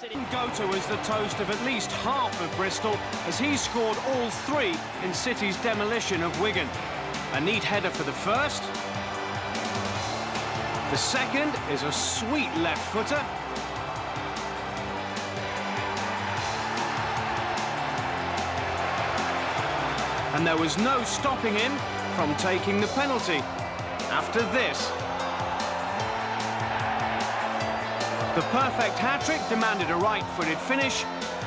City. Gota was the toast of at least half of Bristol as he scored all three in City's demolition of Wigan. A neat header for the first. The second is a sweet left footer. And there was no stopping him from taking the penalty. After this, the perfect hat-trick demanded a right-footed finish,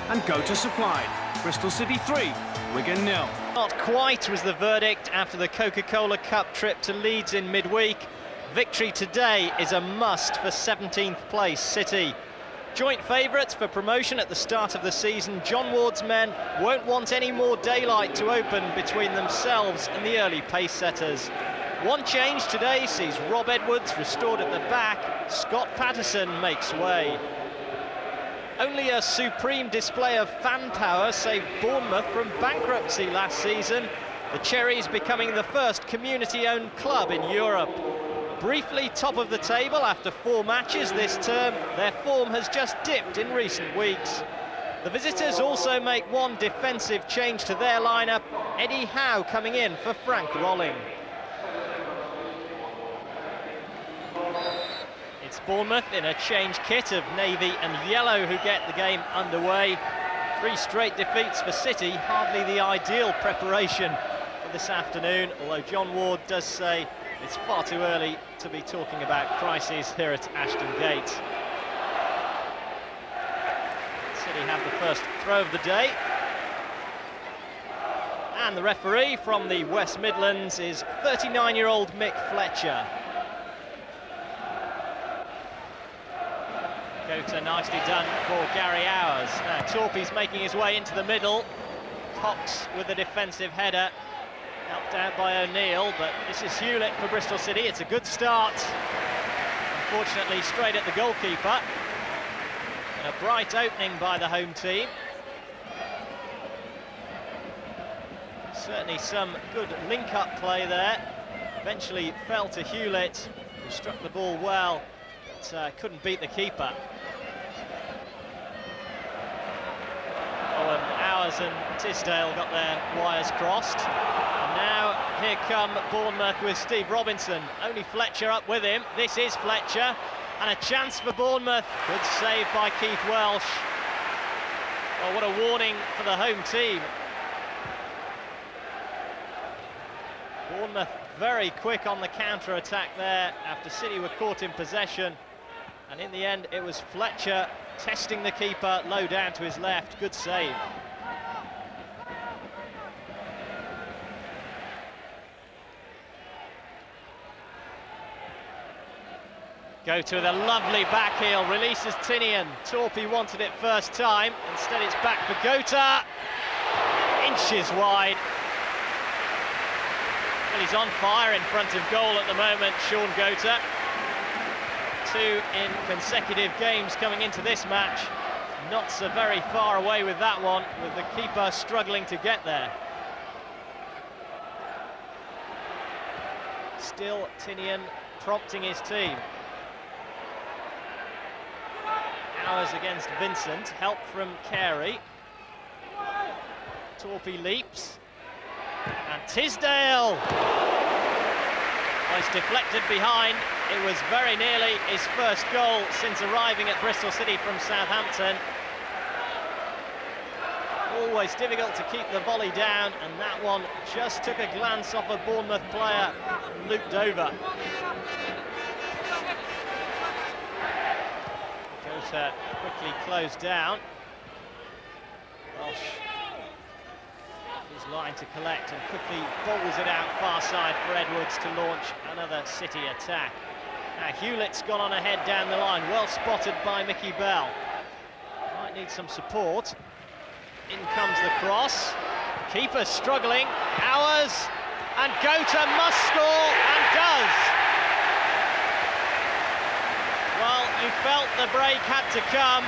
and Gota supplied. Bristol City 3, Wigan 0. Not quite was the verdict after the Coca-Cola Cup trip to Leeds in midweek. Victory today is a must for 17th place City. Joint favourites for promotion at the start of the season, John Ward's men won't want any more daylight to open between themselves and the early pace setters. One change today sees Rob Edwards restored at the back. Scott Patterson makes way. Only a supreme display of fan power saved Bournemouth from bankruptcy last season. The Cherries becoming the first community-owned club in Europe. Briefly top of the table after 4 matches this term, their form has just dipped in recent weeks. The visitors also make one defensive change to their lineup, Eddie Howe coming in for Frank Rolling. It's Bournemouth in a change kit of navy and yellow who get the game underway. 3 straight defeats for City, hardly the ideal preparation for this afternoon, although John Ward does say it's far too early to be talking about crises here at Ashton Gate. City have the first throw of the day. And the referee from the West Midlands is 39-year-old Mick Fletcher. Gota nicely done for Gary Hours. Now Torpy's making his way into the middle. Cox with a defensive header. Helped out by O'Neill, but this is Hewlett for Bristol City. It's a good start. Unfortunately, straight at the goalkeeper. And a bright opening by the home team. Certainly some good link-up play there. Eventually fell to Hewlett, who struck the ball well, but couldn't beat the keeper. Oh, and Hours and Tisdale got their wires crossed. Now, here come Bournemouth with Steve Robinson. Only Fletcher up with him. This is Fletcher. And a chance for Bournemouth. Good save by Keith Welsh. Oh, what a warning for the home team. Bournemouth very quick on the counter-attack there after City were caught in possession. And in the end, it was Fletcher testing the keeper low down to his left. Good save. Gota with a lovely back heel, releases Tinian. Torpy wanted it first time, instead it's back for Gota. Inches wide. Well, he's on fire in front of goal at the moment, Sean Gota. 2 in consecutive games coming into this match. Not so very far away with that one, with the keeper struggling to get there. Still Tinian prompting his team. Hours against Vincent, help from Carey. Torpy leaps. And Tisdale! Was deflected behind. It was very nearly his first goal since arriving at Bristol City from Southampton. Always difficult to keep the volley down, and that one just took a glance off a Bournemouth player and looped over. Gota quickly closed down. Welsh his line to collect and quickly bowls it out far side for Edwards to launch another City attack. Now Hewlett's gone on ahead down the line, well spotted by Mickey Bell. Might need some support. In comes the cross. Keeper struggling. Hours, and Gota must score and does. Well, you felt the break had to come,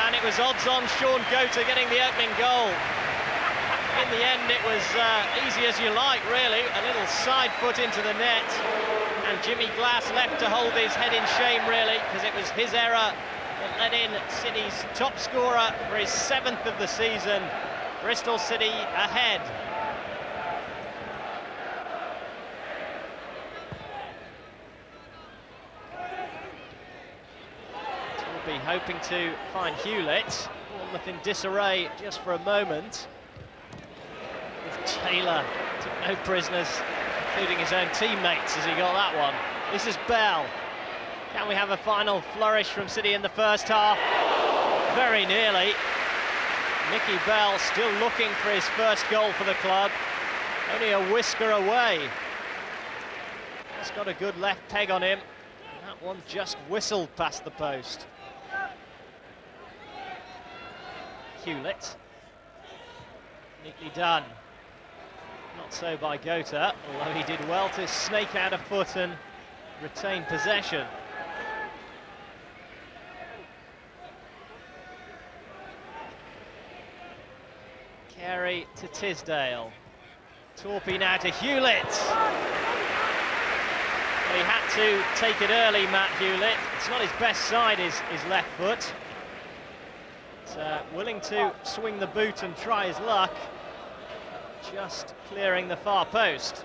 and it was odds on Sean Gota getting the opening goal. In the end, it was easy as you like, really. A little side foot into the net, and Jimmy Glass left to hold his head in shame, really, because it was his error It let in City's top scorer for his 7th of the season. Bristol City ahead. Torby hoping to find Hewlett. Bournemouth in disarray just for a moment. With Taylor took no prisoners, including his own teammates as he got that one. This is Bell. Can we have a final flourish from City in the first half? Very nearly. Mickey Bell still looking for his first goal for the club. Only a whisker away. He's got a good left peg on him. And that one just whistled past the post. Hewlett. Neatly done. Not so by Gota, although he did well to snake out a foot and retain possession. Carey to Tisdale. Torpy now to Hewlett. Well, he had to take it early, Matt Hewlett. It's not his best side, his left foot. But, willing to swing the boot and try his luck. Just clearing the far post.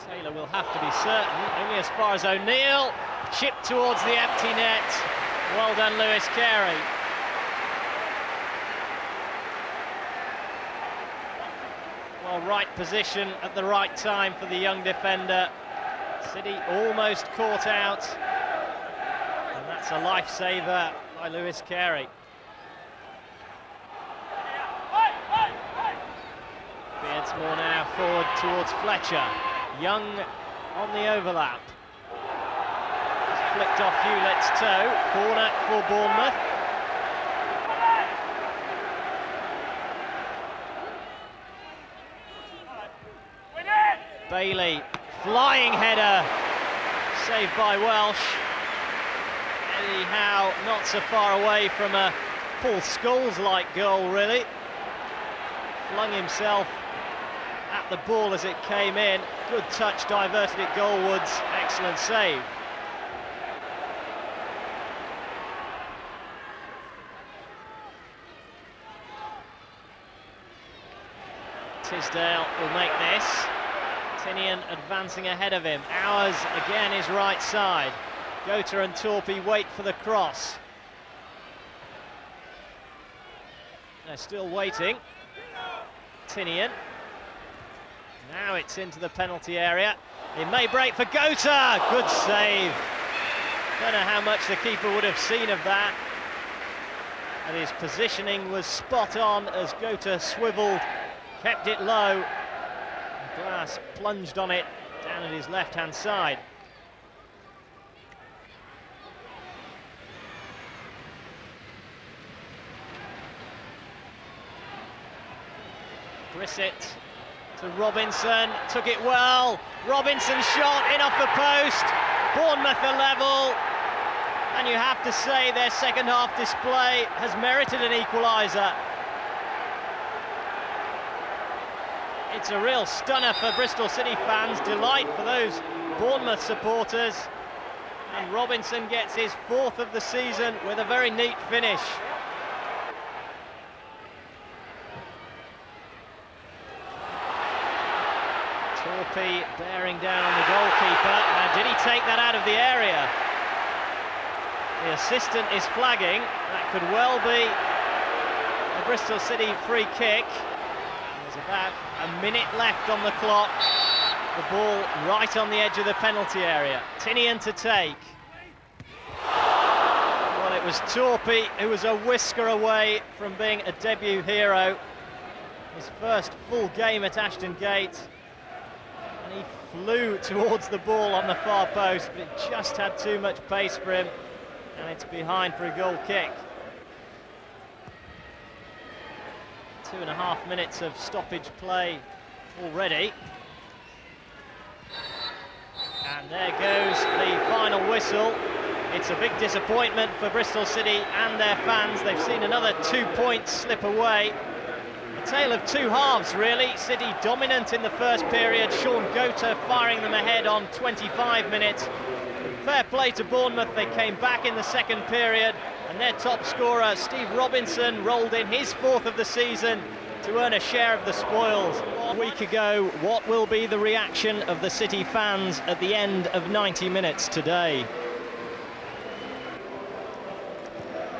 Taylor will have to be certain, only as far as O'Neill. Chipped towards the empty net. Well done, Lewis Carey. Well, right position at the right time for the young defender. City almost caught out. And that's a lifesaver by Lewis Carey. Beardsmore now forward towards Fletcher. Young on the overlap. Just flicked off Hewlett's toe. Corner for Bournemouth. Bailey, flying header, saved by Welsh. Eddie Howe not so far away from a Paul Scholes-like goal, really. Flung himself at the ball as it came in. Good touch, diverted it goalwards. Excellent save. Tisdale will make this. Tinian advancing ahead of him. Hours again his right side. Gota and Torpy wait for the cross. They're still waiting. Tinian. Now it's into the penalty area. It may break for Gota. Good save. Don't know how much the keeper would have seen of that. And his positioning was spot on as Gota swiveled, kept it low. Glass plunged on it down at his left-hand side. Brissett to Robinson, took it well. Robinson shot in off the post. Bournemouth are level. And you have to say their second half display has merited an equaliser. It's a real stunner for Bristol City fans, delight for those Bournemouth supporters. And Robinson gets his 4th of the season with a very neat finish. Torpy bearing down on the goalkeeper. Now, did he take that out of the area? The assistant is flagging. That could well be a Bristol City free kick. There's about a minute left on the clock. The ball right on the edge of the penalty area. Tinian to take. Well, it was Torpy who was a whisker away from being a debut hero. His first full game at Ashton Gate. And he flew towards the ball on the far post, but it just had too much pace for him. And it's behind for a goal kick. 2.5 minutes of stoppage play already. And there goes the final whistle. It's a big disappointment for Bristol City and their fans. They've seen another 2 points slip away. A tale of two halves, really. City dominant in the first period. Sean Gota firing them ahead on 25 minutes. Fair play to Bournemouth, they came back in the second period, and their top scorer, Steve Robinson, rolled in his fourth of the season to earn a share of the spoils. A week ago, what will be the reaction of the City fans at the end of 90 minutes today?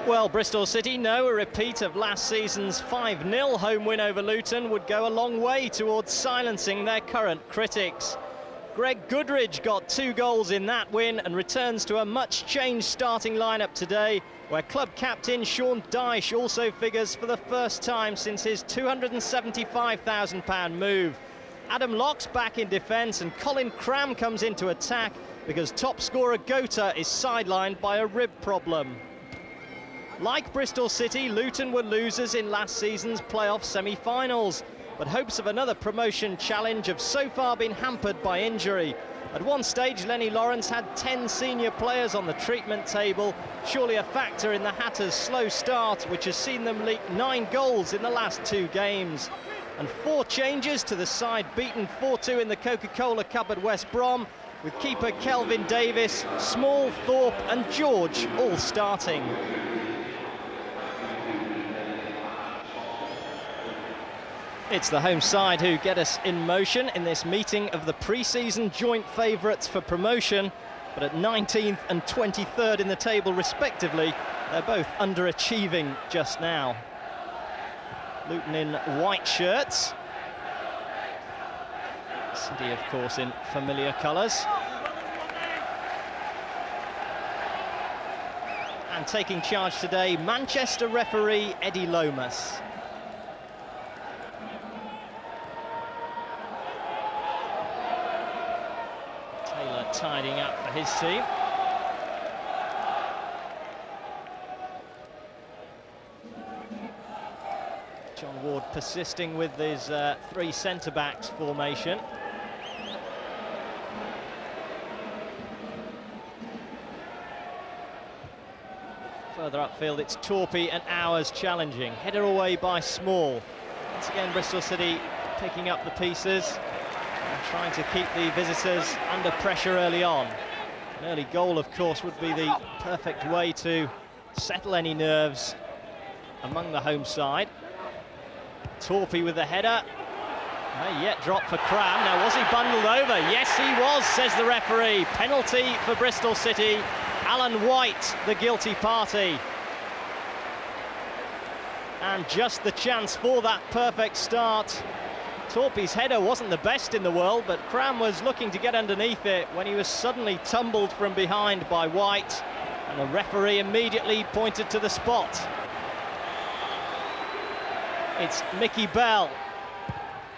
Well, Bristol City know a repeat of last season's 5-0 home win over Luton would go a long way towards silencing their current critics. Greg Goodridge got 2 goals in that win and returns to a much-changed starting lineup today, where club captain Sean Dyche also figures for the first time since his £275,000 move. Adam Locke's back in defence and Colin Cram comes into attack because top scorer Gota is sidelined by a rib problem. Like Bristol City, Luton were losers in last season's playoff semi-finals, but hopes of another promotion challenge have so far been hampered by injury. At one stage, Lenny Lawrence had 10 senior players on the treatment table, surely a factor in the Hatters' slow start, which has seen them leak 9 goals in the last 2 games. And 4 changes to the side, beaten 4-2 in the Coca-Cola Cup at West Brom, with keeper Kelvin Davis, Small, Thorpe and George all starting. It's the home side who get us in motion in this meeting of the pre-season joint favourites for promotion, but at 19th and 23rd in the table respectively, they're both underachieving just now. Luton in white shirts. City, of course, in familiar colours. And taking charge today, Manchester referee Eddie Lomas. Tidying up for his team. John Ward persisting with his 3 centre-backs formation. Further upfield, it's Torpey and Hours challenging. Header away by Small. Once again, Bristol City picking up the pieces. Trying to keep the visitors under pressure early on. An early goal, of course, would be the perfect way to settle any nerves among the home side. Torpey with the header. Not yet dropped for Cram. Now, was he bundled over? Yes, he was, says the referee. Penalty for Bristol City. Alan White, the guilty party. And just the chance for that perfect start. Torpey's header wasn't the best in the world, but Cram was looking to get underneath it when he was suddenly tumbled from behind by White, and the referee immediately pointed to the spot. It's Mickey Bell,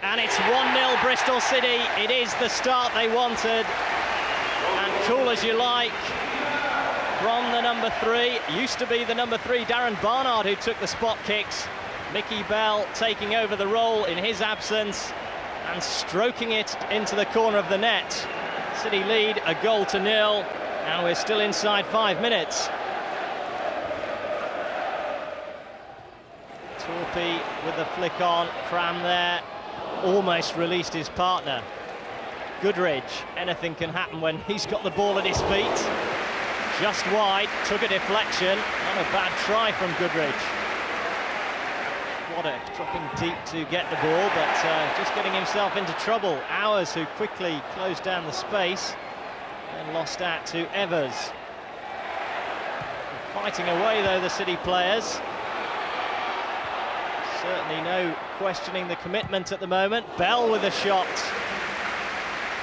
and it's 1-0 Bristol City. It is the start they wanted, and cool as you like from the number 3. Used to be the number 3, Darren Barnard, who took the spot kicks. Mickey Bell taking over the role in his absence and stroking it into the corner of the net. City lead 1-0, and we're still inside 5 minutes. Torpey with the flick on, Cram there, almost released his partner. Goodridge, anything can happen when he's got the ball at his feet. Just wide, took a deflection, not a bad try from Goodridge. Waddock dropping deep to get the ball, but just getting himself into trouble. Hours, who quickly closed down the space, then lost out to Evers. Fighting away, though, the City players. Certainly no questioning the commitment at the moment. Bell with a shot.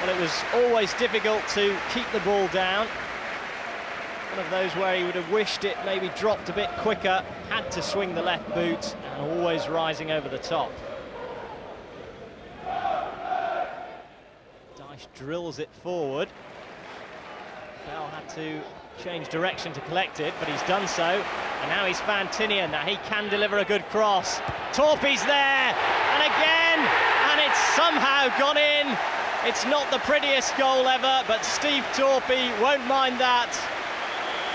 Well, it was always difficult to keep the ball down. One of those where he would have wished it maybe dropped a bit quicker, had to swing the left boot, and always rising over the top. Dyche drills it forward. Bell had to change direction to collect it, but he's done so, and now he's found Tinian. Now he can deliver a good cross. Torpey's there, and again, and it's somehow gone in. It's not the prettiest goal ever, but Steve Torpey won't mind that.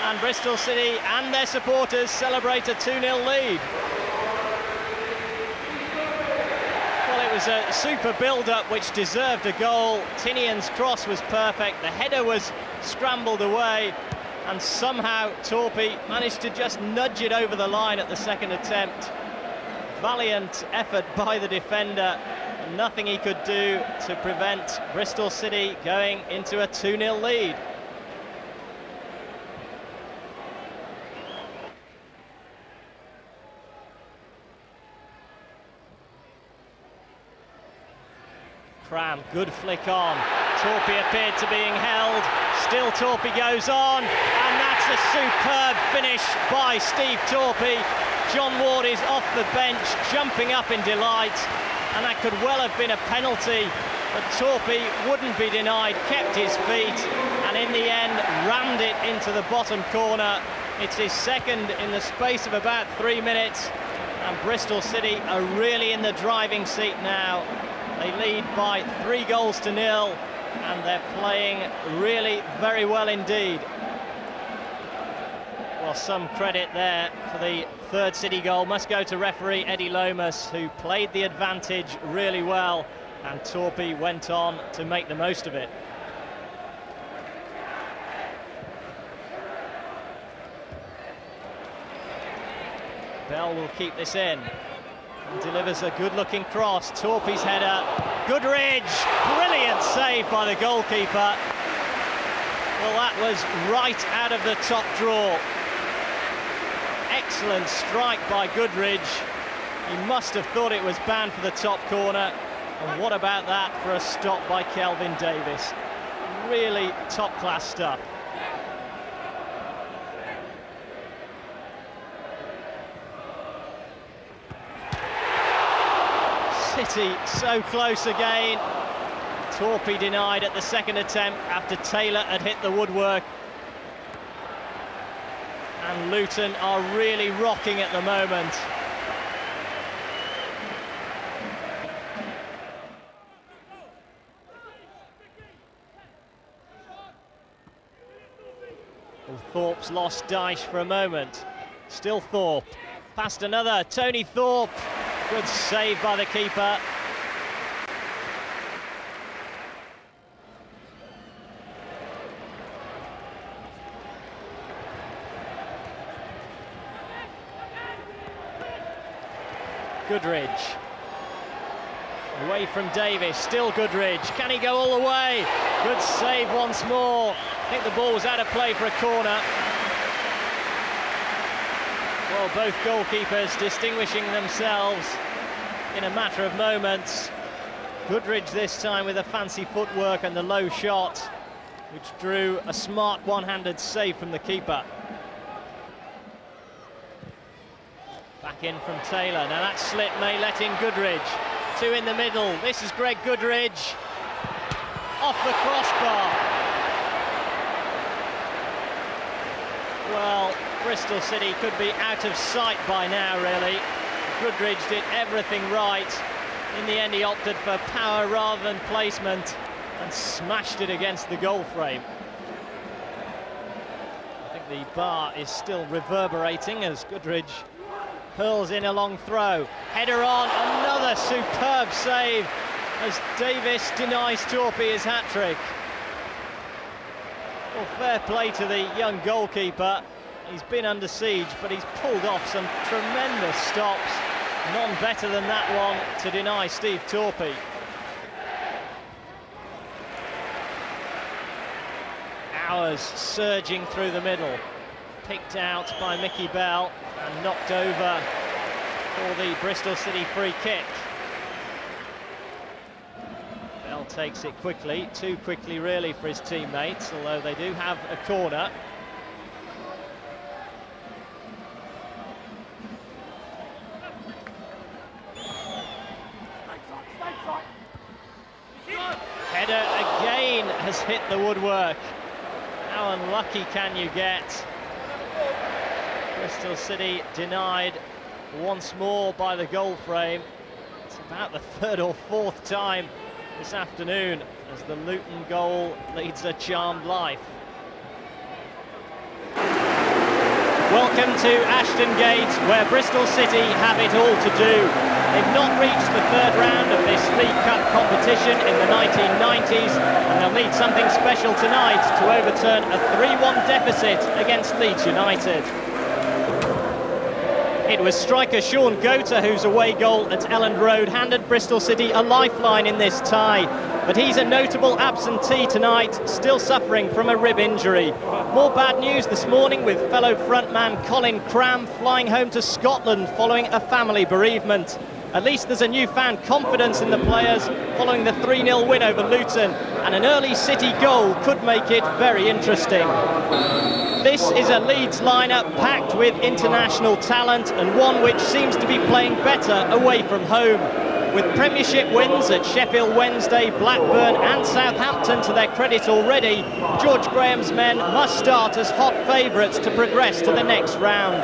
And Bristol City and their supporters celebrate a 2-0 lead. was a super build-up which deserved a goal. Tinian's cross was perfect, the header was scrambled away, and somehow Torpy managed to just nudge it over the line at the second attempt. Valiant effort by the defender, and nothing he could do to prevent Bristol City going into a 2-0 lead. Cram, good flick on. Torpy appeared to being held. Still Torpy goes on, and that's a superb finish by Steve Torpy. John Ward is off the bench, jumping up in delight, and that could well have been a penalty, but Torpy wouldn't be denied, kept his feet, and in the end rammed it into the bottom corner. It's his second in the space of about 3 minutes, and Bristol City are really in the driving seat now. They lead by 3-0, and they're playing really very well indeed. Well, some credit there for the third City goal must go to referee Eddie Lomas, who played the advantage really well, and Torpy went on to make the most of it. Bell will keep this in. And delivers a good-looking cross. Torpy's header. Goodridge, brilliant save by the goalkeeper. Well, that was right out of the top drawer. Excellent strike by Goodridge. He must have thought it was banned for the top corner. And what about that for a stop by Kelvin Davis? Really top-class stuff. City so close again. Torpy denied at the second attempt after Taylor had hit the woodwork. And Luton are really rocking at the moment. Well, Thorpe's lost Dyche for a moment. Still Thorpe. Past another, Tony Thorpe. Good save by the keeper. Goodridge. Away from Davis, still Goodridge. Can he go all the way? Good save once more. I think the ball was out of play for a corner. Well, both goalkeepers distinguishing themselves in a matter of moments. Goodridge this time with a fancy footwork and the low shot, which drew a smart one-handed save from the keeper. Back in from Taylor. Now that slip may let in Goodridge. Two in the middle. This is Greg Goodridge. Off the crossbar. Well, Bristol City could be out of sight by now, really. Goodridge did everything right. In the end, he opted for power rather than placement and smashed it against the goal frame. I think the bar is still reverberating as Goodridge hurls in a long throw. Header on, another superb save as Davis denies Torpy his hat-trick. Well, fair play to the young goalkeeper. He's been under siege, but he's pulled off some tremendous stops. None better than that one to deny Steve Torpy. Hours surging through the middle. Picked out by Mickey Bell and knocked over for the Bristol City free kick. Bell takes it quickly, too quickly really for his teammates, although they do have a corner. Header again has hit the woodwork. How unlucky can you get? Bristol City denied once more by the goal frame. It's about the third or fourth time this afternoon as the Luton goal leads a charmed life. Welcome to Ashton Gate, where Bristol City have it all to do. They've not reached the third round of this League Cup competition in the 1990s, and they'll need something special tonight to overturn a 3-1 deficit against Leeds United. It was striker Sean Gota whose away goal at Elland Road handed Bristol City a lifeline in this tie. But he's a notable absentee tonight, still suffering from a rib injury. More bad news this morning with fellow frontman Colin Cram flying home to Scotland following a family bereavement. At least there's a newfound confidence in the players following the 3-0 win over Luton, and an early City goal could make it very interesting. This is a Leeds lineup packed with international talent, and one which seems to be playing better away from home. With Premiership wins at Sheffield Wednesday, Blackburn and Southampton to their credit already, George Graham's men must start as hot favourites to progress to the next round.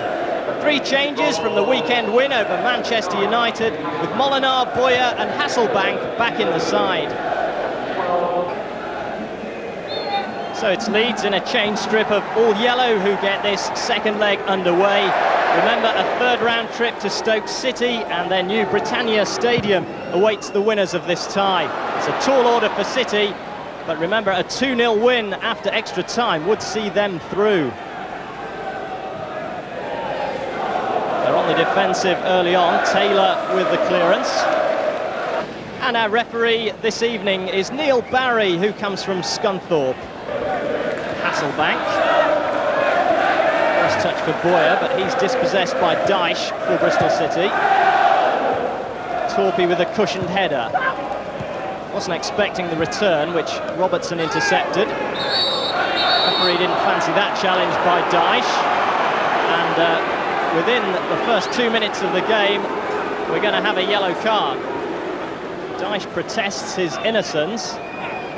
3 changes from the weekend win over Manchester United, with Molinar, Boyer and Hasselbank back in the side. So it's Leeds in a change strip of all yellow who get this second leg underway. Remember, a 3rd round trip to Stoke City and their new Britannia Stadium awaits the winners of this tie. It's a tall order for City, but remember, a 2-0 win after extra time would see them through. They're on the defensive early on, Taylor with the clearance. And our referee this evening is Neil Barry, who comes from Scunthorpe. Hasselbank. First touch for Boyer, but he's dispossessed by Dyche for Bristol City. Torpy with a cushioned header. Wasn't expecting the return, which Robertson intercepted. Referee didn't fancy that challenge by Dyche. And within the first 2 minutes of the game, we're going to have a yellow card. Dyche protests his innocence.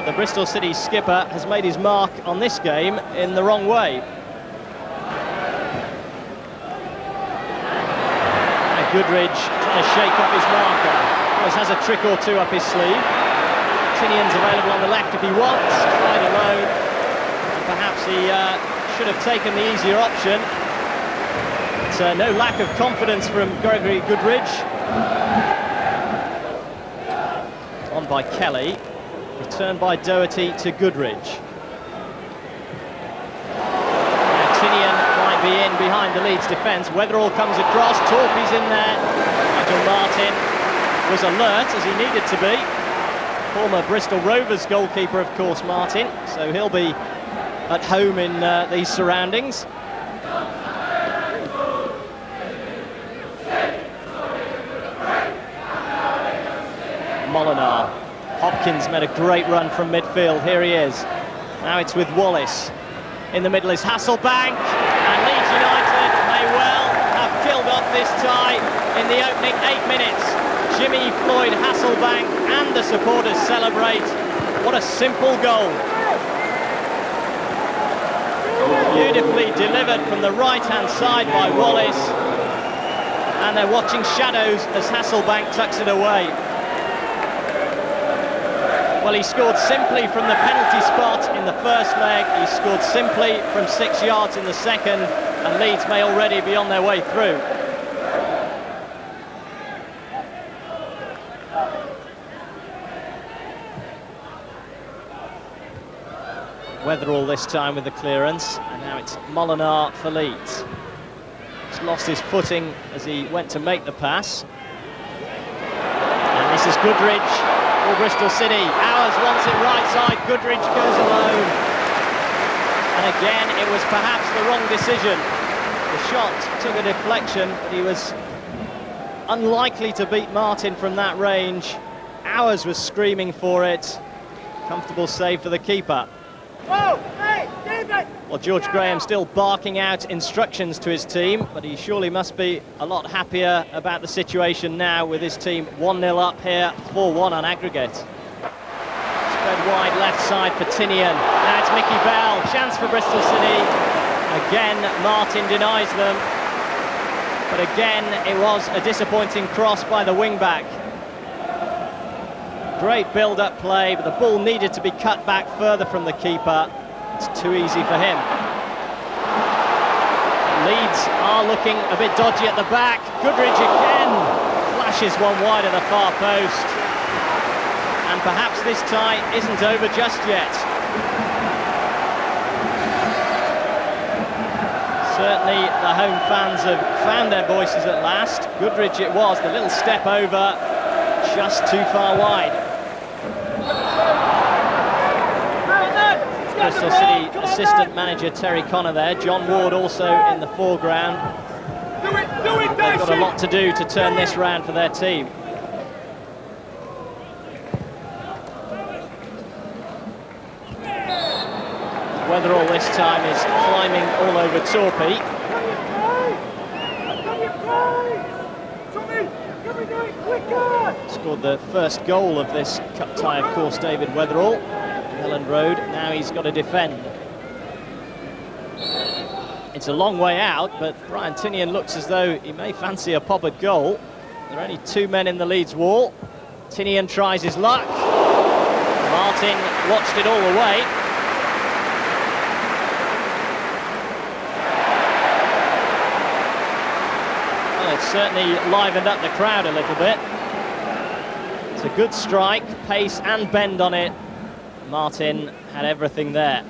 The Bristol City skipper has made his mark on this game in the wrong way. And Goodridge trying to shake off his marker. Always has a trick or two up his sleeve. Tinian's available on the left if he wants, tried alone. And perhaps he should have taken the easier option. But no lack of confidence from Gregory Goodridge. On by Kelly. Returned by Doherty to Goodridge. Now Tinian might be in behind the Leeds defence. Weatherall comes across, Torpy's in there. Nigel Martin was alert, as he needed to be. Former Bristol Rovers goalkeeper, of course, Martin, so he'll be at home in these surroundings. Molinar. Hopkins made a great run from midfield. Here he is. Now it's with Wallace. In the middle is Hasselbank. And Leeds United may well have killed off this tie in the opening 8 minutes. Jimmy Floyd Hasselbank and the supporters celebrate. What a simple goal. Beautifully delivered from the right-hand side by Wallace. And they're watching shadows as Hasselbank tucks it away. Well, he scored simply from the penalty spot in the first leg. He scored simply from 6 yards in the second, and Leeds may already be on their way through. Weatherall this time with the clearance, and now it's Molinar for Leeds. He's lost his footing as he went to make the pass. And this is Goodridge. For Bristol City, Hours wants it right side, Goodridge goes alone. And again, it was perhaps the wrong decision. The shot took a deflection, but he was unlikely to beat Martin from that range. Hours was screaming for it. Comfortable save for the keeper. Whoa, hey, David! Well, George Graham still barking out instructions to his team, but he surely must be a lot happier about the situation now with his team 1-0 up here, 4-1 on aggregate. Spread wide left side for Tinian. Now it's Mickey Bell, chance for Bristol City. Again, Martin denies them. But again, it was a disappointing cross by the wing-back. Great build-up play, but the ball needed to be cut back further from the keeper. It's too easy for him. Leeds are looking a bit dodgy at the back. Goodridge again flashes one wide of the far post. and perhaps this tie isn't over just yet. Certainly the home fans have found their voices at last. Goodridge it was, the little step over, just too far wide. Bristol City assistant manager Terry Connor there, John Ward also in the foreground. They've got a lot to do to turn this round for their team. Weatherall this time is climbing all over Torpy. Scored the first goal of this cup tie, of course, David Weatherall. Elland Road, now he's got to defend. It's a long way out, but Brian Tinian looks as though he may fancy a pop at goal. There are only two men in the Leeds wall. Tinian tries his luck. Martin watched it all the way. Well, it's certainly livened up the crowd a little bit. It's a good strike, pace and bend on it. Martin had everything there.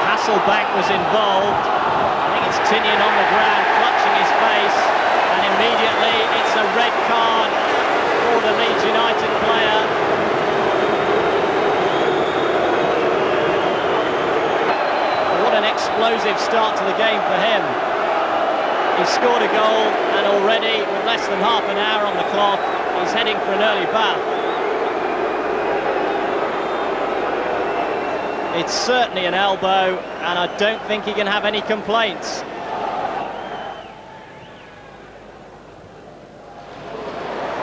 Hasselbank was involved. I think it's Tinian on the ground, clutching his face, and immediately it's a red card for the Leeds United player. What an explosive start to the game for him. He scored a goal, and already, with less than half an hour on the clock, he's heading for an early bath. It's certainly an elbow, and I don't think he can have any complaints.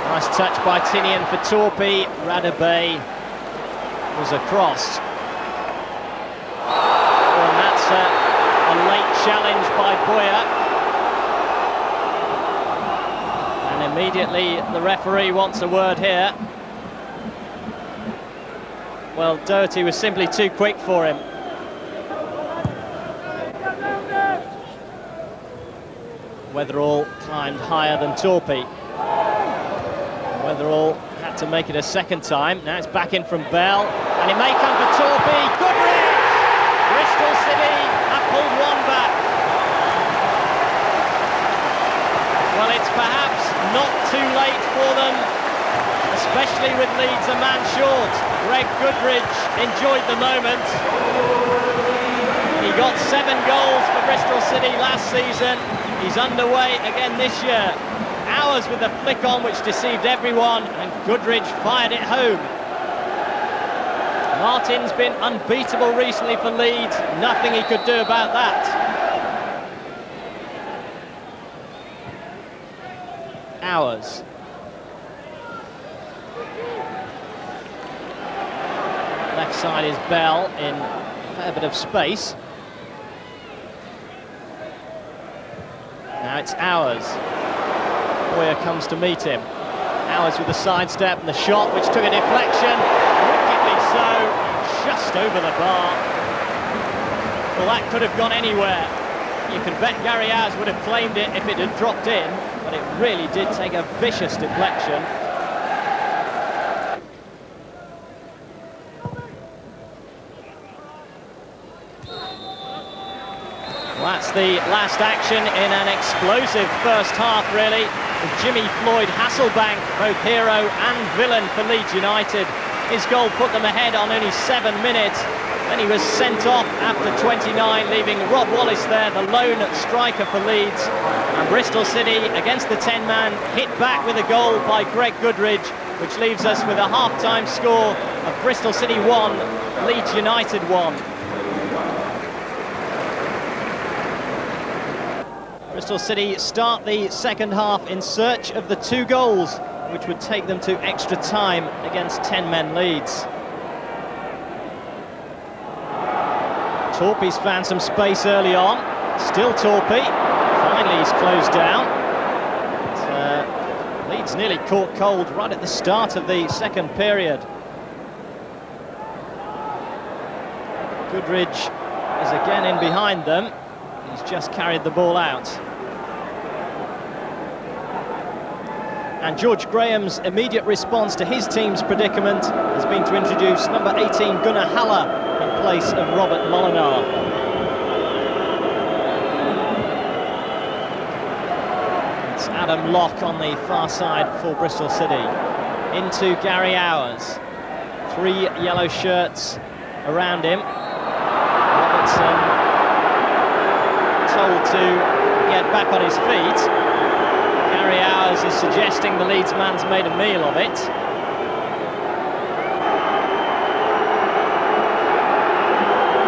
Nice touch by Tinian for Torpy. Radabay was across. And that's a late challenge by Boyer. And immediately the referee wants a word here. Well, Doherty was simply too quick for him. Weatherall climbed higher than Torpy. Weatherall had to make it a second time. Now it's back in from Bell, and it may come for Torpy. Goodridge! Bristol City have pulled one back. Well, it's perhaps not too late for them, especially with Leeds a man short. Greg Goodridge enjoyed the moment. He got 7 goals for Bristol City last season. He's underway again this year. Hours with a flick on which deceived everyone, and Goodridge fired it home. Martin's been unbeatable recently for Leeds. Nothing he could do about that. Hours. Left side is Bell in a fair bit of space. Now it's Hours. Boyer comes to meet him. Hours with the sidestep and the shot, which took a deflection. Wickedly so, just over the bar. Well, that could have gone anywhere. You can bet Gary Hours would have claimed it if it had dropped in, but it really did take a vicious deflection. Well, that's the last action in an explosive first half, really, with Jimmy Floyd Hasselbank, both hero and villain for Leeds United. His goal put them ahead on only 7 minutes. Then he was sent off after 29, leaving Rob Wallace there, the lone striker for Leeds. And Bristol City, against the 10-man, hit back with a goal by Greg Goodridge, which leaves us with a half-time score of Bristol City 1, Leeds United 1. Bristol City start the second half in search of the 2 goals, which would take them to extra time against 10-men Leeds. Torpy's found some space early on. Still Torpy. Finally he's closed down. But, Leeds nearly caught cold right at the start of the second period. Goodridge is again in behind them. He's just carried the ball out. And George Graham's immediate response to his team's predicament has been to introduce number 18 Gunnar Haller in place of Robert Molinar. It's Adam Locke on the far side for Bristol City. Into Gary Hours. 3 yellow shirts around him. Robertson told to get back on his feet. Gary Hours is suggesting the Leeds man's made a meal of it.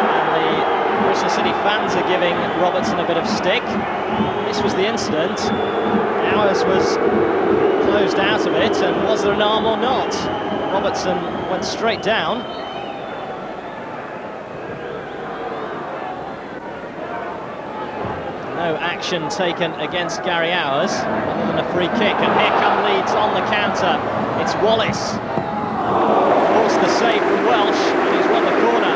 And the Bristol City fans are giving Robertson a bit of stick. This was the incident. Hours was closed out of it, and was there an arm or not? Robertson went straight down. No action taken against Gary Hours, other than a free kick, and here come Leeds on the counter. It's Wallace. Forced the save from Welsh, and he's won the corner.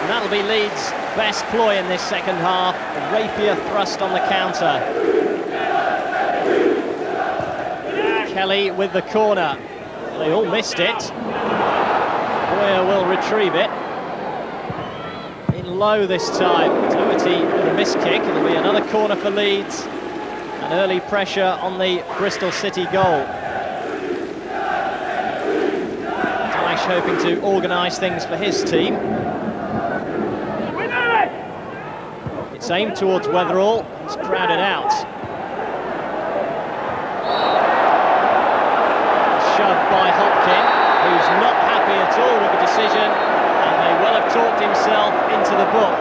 And that'll be Leeds' best ploy in this second half, a rapier thrust on the counter. Kelly with the corner. They all missed it. Boyer will retrieve it. In low this time. Doherty with a missed kick. It'll be another corner for Leeds. An early pressure on the Bristol City goal. Dyche hoping to organise things for his team. It's aimed towards Weatherall. It's crowded out. Shoved by Hopkin, who's not happy at all with the decision, and may well have talked himself into the book.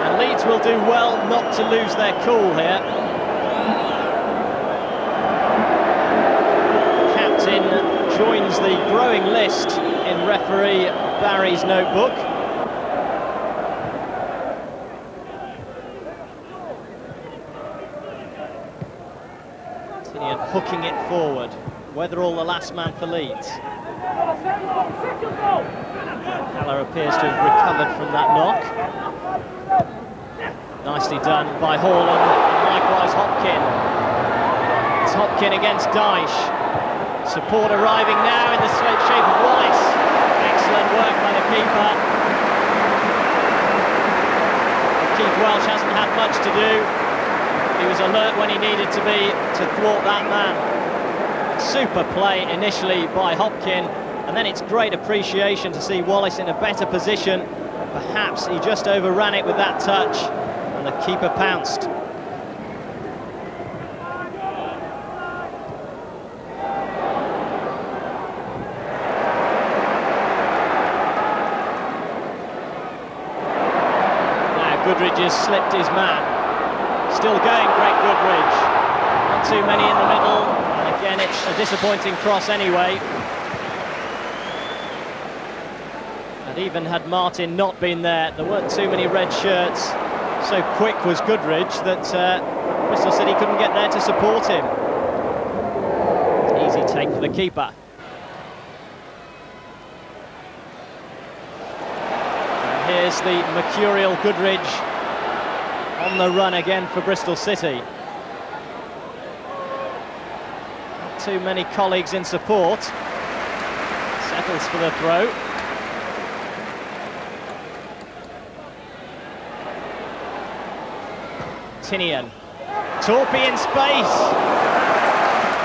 And Leeds will do well not to lose their cool here. Captain joins the growing list in referee Barry's notebook. Tinian hooking it forward. Weatherall the last man for Leeds. Haller appears to have recovered from that knock. Nicely done by Haaland, and likewise Hopkin. It's Hopkin against Dyche. Support arriving now in the shape of Wallace. Excellent work by the keeper. Keith Welsh hasn't had much to do. He was alert when he needed to be to thwart that man. Super play initially by Hopkin, and then it's great appreciation to see Wallace in a better position. Perhaps he just overran it with that touch, and the keeper pounced. Now Goodridge has slipped his man. Still going, Greg Goodridge. Not too many in the middle. Again, it's a disappointing cross anyway. And even had Martin not been there, there weren't too many red shirts. So quick was Goodridge that Bristol City couldn't get there to support him. Easy take for the keeper. And here's the mercurial Goodridge on the run again for Bristol City. Too many colleagues in support. Settles for the throw. Tinian. Torpy in space.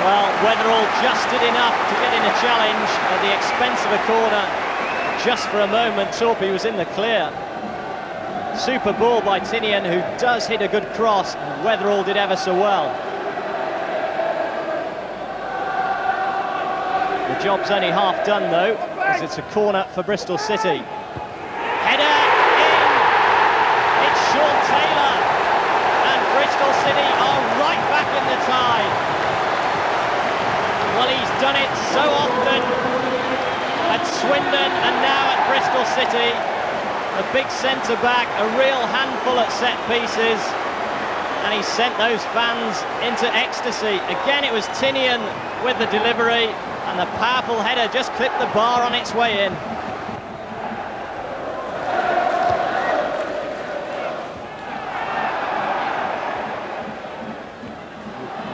Well, Weatherall just did enough to get in a challenge at the expense of a corner. Just for a moment, Torpy was in the clear. Super ball by Tinian, who does hit a good cross, and Weatherall did ever so well. The job's only half done though, as it's a corner for Bristol City. Header in! It's Sean Taylor, and Bristol City are right back in the tie. Well, he's done it so often at Swindon and now at Bristol City. A big centre-back, a real handful at set pieces, and he sent those fans into ecstasy. Again, it was Tinian with the delivery, and the powerful header just clipped the bar on its way in.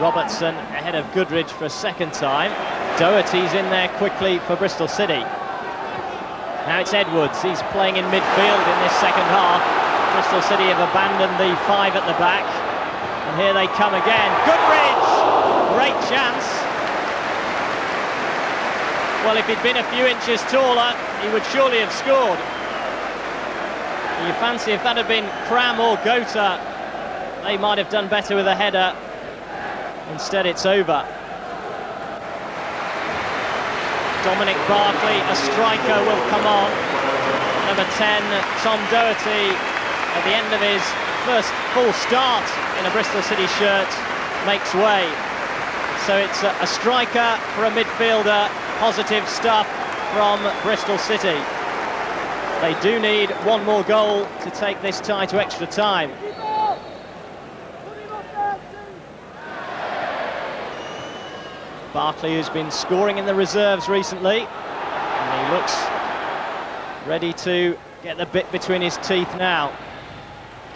Robertson ahead of Goodridge for a second time. Doherty's in there quickly for Bristol City. Now it's Edwards, he's playing in midfield in this second half. Bristol City have abandoned the 5 at the back. And here they come again. Goodridge! Great chance. Well, if he'd been a few inches taller, he would surely have scored. You fancy if that had been Cram or Gota, they might have done better with a header. Instead, it's over. Dominic Barkley, a striker, will come on. Number 10, Tom Doherty, at the end of his first full start in a Bristol City shirt, makes way. So it's a striker for a midfielder. Positive stuff from Bristol City. They do need one more goal to take this tie to extra time. Barkley, who's been scoring in the reserves recently, and he looks ready to get the bit between his teeth now.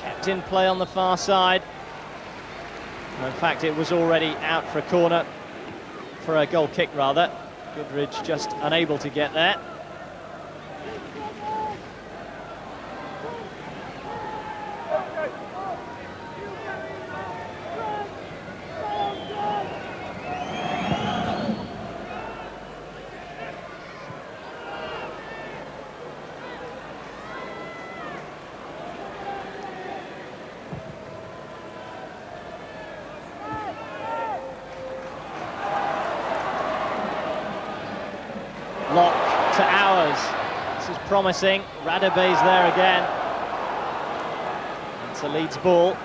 Kept in play on the far side. In fact, it was already out for a corner, for a goal kick rather. Goodridge just unable to get there. Lock to ours. This is promising. Radabey's there again. It's a Leeds ball.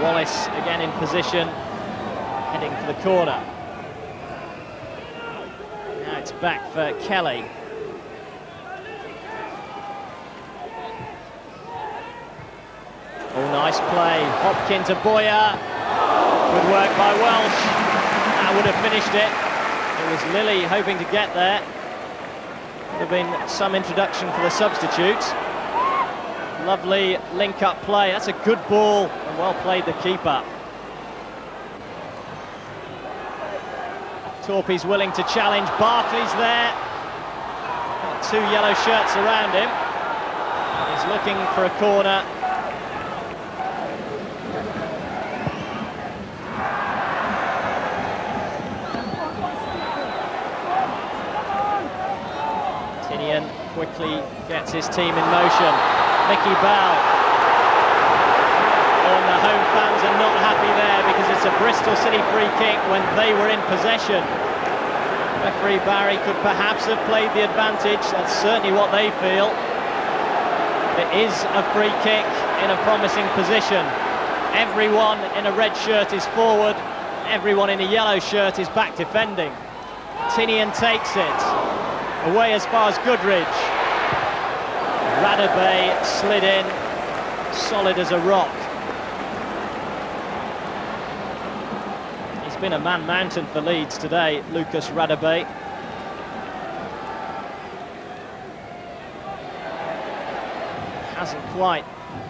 Wallace again in position, heading for the corner. Now it's back for Kelly. Oh, nice play. Hopkin to Boyer. Good work by Welsh. That would have finished it. It was Lilly hoping to get there. Would have been some introduction for the substitute. Lovely link-up play. That's a good ball, and well played the keeper. Torpy's willing to challenge. Barkley's there. Got 2 yellow shirts around him. He's looking for a corner. Quickly gets his team in motion. Mickey Bow. And the home fans are not happy there because it's a Bristol City free kick when they were in possession. Referee Barry could perhaps have played the advantage. That's certainly what they feel. It is a free kick in a promising position. Everyone in a red shirt is forward. Everyone in a yellow shirt is back defending. Tinian takes it. Away as far as Goodridge. Radabey slid in, solid as a rock. He's been a man mountain for Leeds today, Lucas Radabey. Hasn't quite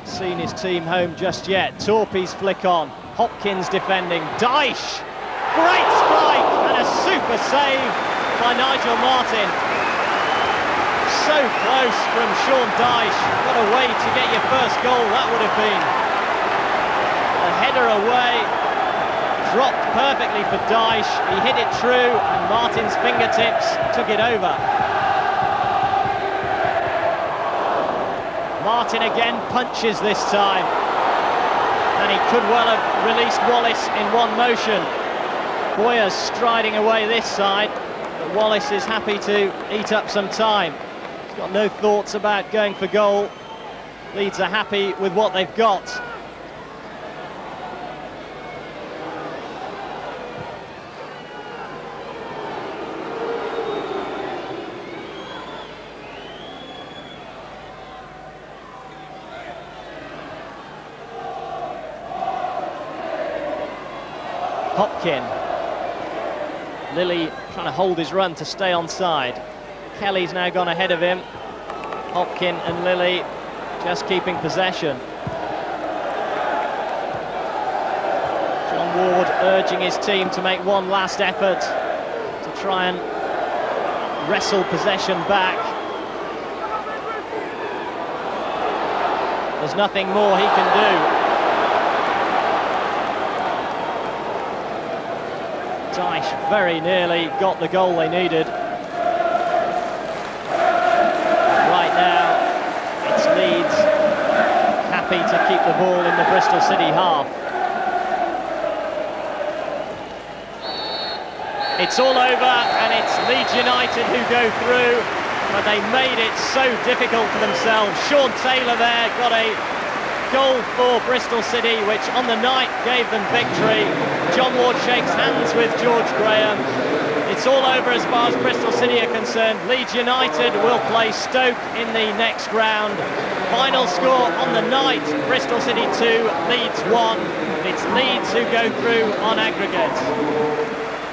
seen his team home just yet. Torpy's flick on, Hopkins defending, Dyche! Great strike and a super save by Nigel Martin. So close from Sean Dyche. What a way to get your first goal that would have been. A header away, dropped perfectly for Dyche. He hit it true and Martin's fingertips took it over. Martin again punches this time. And he could well have released Wallace in one motion. Boyer's striding away this side, but Wallace is happy to eat up some time. Got no thoughts about going for goal. Leeds are happy with what they've got. Hopkin. Lilly trying to hold his run to stay onside. Kelly's now gone ahead of him. Hopkin and Lilly just keeping possession. John Ward urging his team to make one last effort to try and wrestle possession back. There's nothing more he can do. Dyche very nearly got the goal they needed. Right now, it's Leeds happy to keep the ball in the Bristol City half. It's all over, and it's Leeds United who go through, but they made it so difficult for themselves. Sean Taylor there got a goal for Bristol City, which on the night gave them victory. John Ward shakes hands with George Graham. It's all over as far as Bristol City are concerned. Leeds United will play Stoke in the next round. Final score on the night, Bristol City 2, Leeds 1. It's Leeds who go through on aggregate.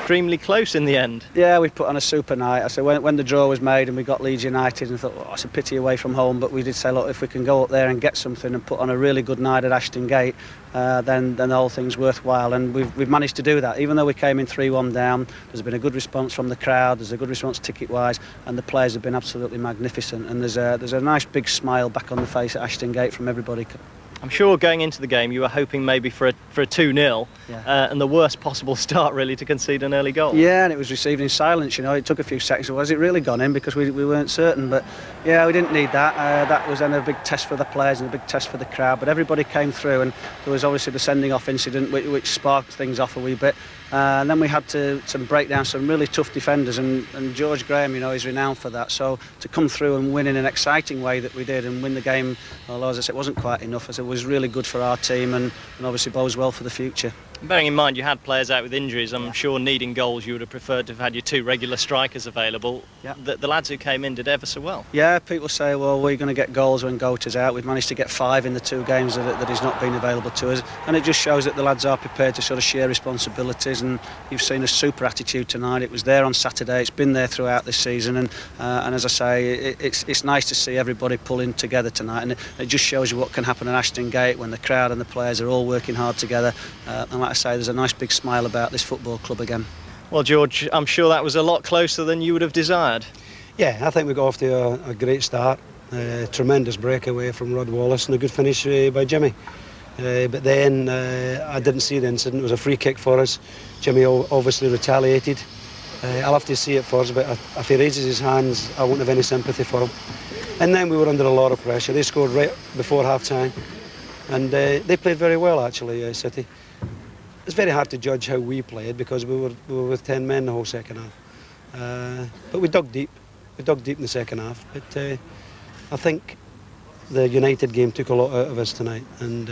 Extremely close in the end. Yeah, we put on a super night. I said when the draw was made and we got Leeds United, and I thought, oh, it's a pity away from home, but we did say, look, if we can go up there and get something and put on a really good night at Ashton Gate, then the whole thing's worthwhile, and we've managed to do that. Even though we came in 3-1 down, there's been a good response from the crowd, there's a good response ticket-wise, and the players have been absolutely magnificent, and there's a nice big smile back on the face at Ashton Gate from everybody. I'm sure going into the game you were hoping maybe for a 2-0, yeah. And the worst possible start really to concede an early goal. Yeah, and it was received in silence, you know. It took a few seconds. Was it really gone in? Because we weren't certain, but yeah, we didn't need that. That was then a big test for the players and a big test for the crowd, but everybody came through, and there was obviously the sending off incident which sparked things off a wee bit. And then we had to break down some really tough defenders, and George Graham, you know, is renowned for that. So to come through and win in an exciting way that we did and win the game, although as I said, it wasn't quite enough, as it was really good for our team and obviously bodes well for the future. Bearing in mind you had players out with injuries, I'm sure needing goals you would have preferred to have had your two regular strikers available. Yeah. The lads who came in did ever so well. Yeah, people say, well, we're going to get goals when Gota's out. We've managed to get 5 in the 2 games that he's not been available to us, and it just shows that the lads are prepared to sort of share responsibilities, and you've seen a super attitude tonight. It was there on Saturday, it's been there throughout this season, and as I say, it's nice to see everybody pulling together tonight, and it just shows you what can happen at Ashton Gate when the crowd and the players are all working hard together, and like I say, there's a nice big smile about this football club again. Well, George, I'm sure that was a lot closer than you would have desired. Yeah, I think we got off to a great start. Tremendous breakaway from Rod Wallace and a good finish by Jimmy. But then I didn't see the incident. It was a free kick for us. Jimmy obviously retaliated. I'll have to see it first, but if he raises his hands, I won't have any sympathy for him. And then we were under a lot of pressure. They scored right before half-time, and they played very well, actually, City. It's very hard to judge how we played because we were with 10 men the whole second half. But we dug deep. We dug deep in the second half. But I think the United game took a lot out of us tonight, and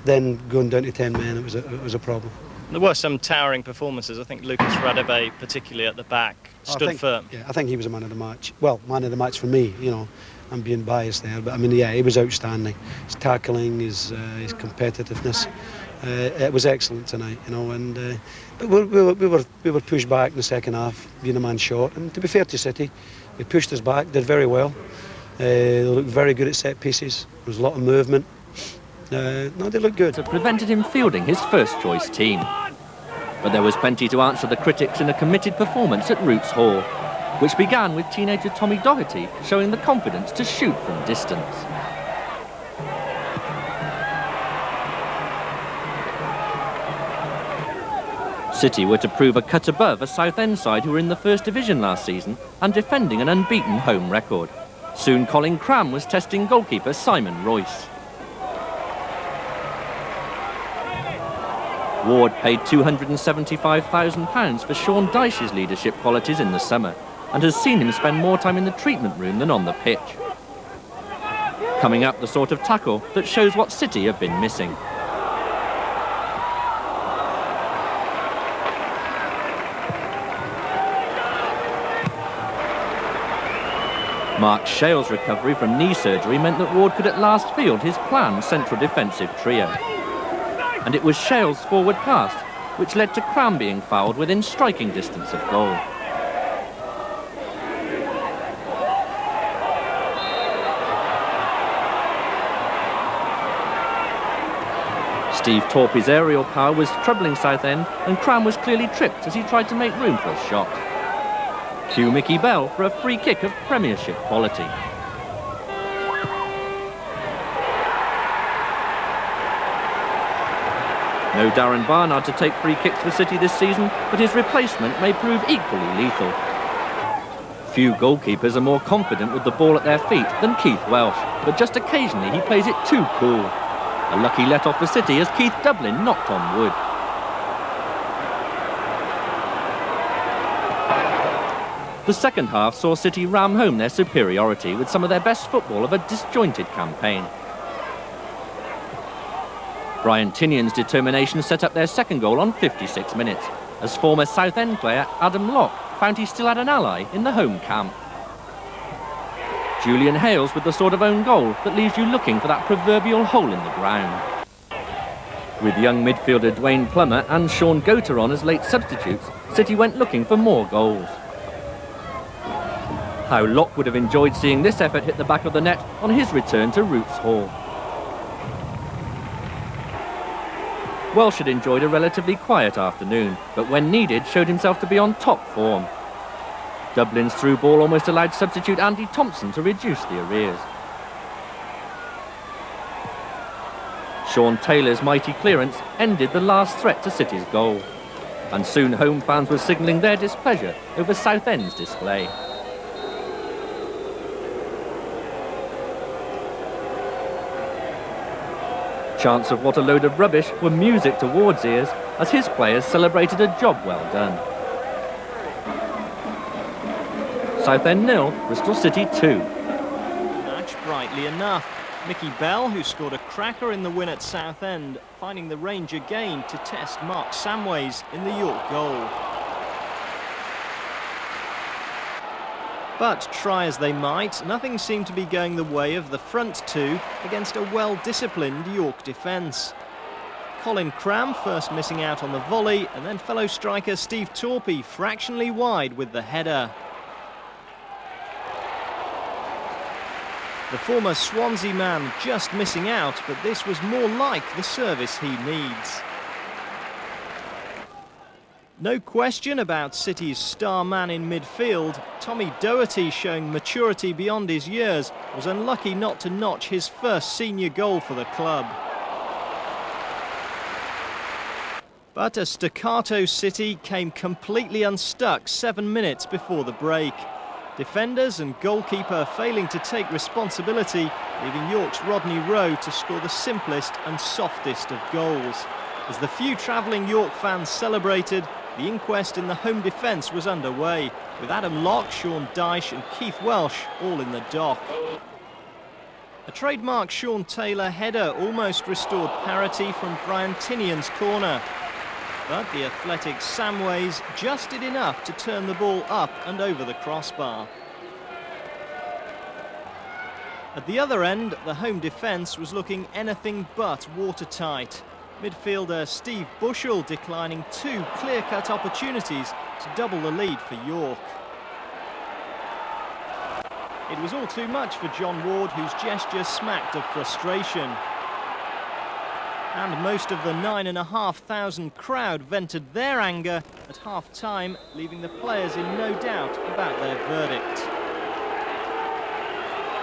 then going down to 10 men, it was a problem. There were some towering performances. I think Lucas Radebe, particularly at the back, stood firm. Yeah, I think he was a man of the match. Well, man of the match for me, you know. I'm being biased there, but I mean, yeah, he was outstanding. His tackling, his competitiveness, it was excellent tonight, you know. And but we were pushed back in the second half, being a man short. And to be fair to City, they pushed us back, did very well. They looked very good at set pieces. There was a lot of movement. No, they looked good. It prevented him fielding his first-choice team. But there was plenty to answer the critics in a committed performance at Roots Hall, which began with teenager Tommy Doherty showing the confidence to shoot from distance. City were to prove a cut above a Southend side who were in the First Division last season and defending an unbeaten home record. Soon Colin Cram was testing goalkeeper Simon Royce. Ward paid £275,000 for Sean Dyche's leadership qualities in the summer, and has seen him spend more time in the treatment room than on the pitch. Coming up, the sort of tackle that shows what City have been missing. Mark Shale's recovery from knee surgery meant that Ward could at last field his planned central defensive trio. And it was Shale's forward pass which led to Cram being fouled within striking distance of goal. Steve Torpey's aerial power was troubling Southend, and Cram was clearly tripped as he tried to make room for a shot. Cue Mickey Bell for a free kick of Premiership quality. No Darren Barnard to take free kicks for City this season, but his replacement may prove equally lethal. Few goalkeepers are more confident with the ball at their feet than Keith Welsh, but just occasionally he plays it too cool. A lucky let-off for City as Keith Dublin knocked on wood. The second half saw City ram home their superiority with some of their best football of a disjointed campaign. Brian Tinion's determination set up their second goal on 56 minutes, as former Southend player Adam Locke found he still had an ally in the home camp. Julian Hales with the sort of own goal that leaves you looking for that proverbial hole in the ground. With young midfielder Dwayne Plummer and Sean Goater on as late substitutes, City went looking for more goals. How Locke would have enjoyed seeing this effort hit the back of the net on his return to Roots Hall. Welsh had enjoyed a relatively quiet afternoon, but when needed showed himself to be on top form. Dublin's through ball almost allowed substitute Andy Thompson to reduce the arrears. Sean Taylor's mighty clearance ended the last threat to City's goal, and soon home fans were signalling their displeasure over Southend's display. Chants of what a load of rubbish were music to Ward's ears as his players celebrated a job well done. Southend 0, Bristol City 2. Match brightly enough. Mickey Bell, who scored a cracker in the win at Southend, finding the range again to test Mark Samways in the York goal. But try as they might, nothing seemed to be going the way of the front two against a well-disciplined York defence. Colin Cram first missing out on the volley, and then fellow striker Steve Torpey fractionally wide with the header. The former Swansea man just missing out, but this was more like the service he needs. No question about City's star man in midfield. Tommy Doherty, showing maturity beyond his years, was unlucky not to notch his first senior goal for the club. But a staccato City came completely unstuck 7 minutes before the break. Defenders and goalkeeper failing to take responsibility, leaving York's Rodney Rowe to score the simplest and softest of goals. As the few travelling York fans celebrated, the inquest in the home defence was underway, with Adam Locke, Sean Dyche and Keith Welsh all in the dock. A trademark Sean Taylor header almost restored parity from Brian Tinion's corner. But the athletic Samways just did enough to turn the ball up and over the crossbar. At the other end, the home defence was looking anything but watertight. Midfielder Steve Bushell declining two clear-cut opportunities to double the lead for York. It was all too much for John Ward, whose gesture smacked of frustration. And most of the 9,500 crowd vented their anger at half-time, leaving the players in no doubt about their verdict.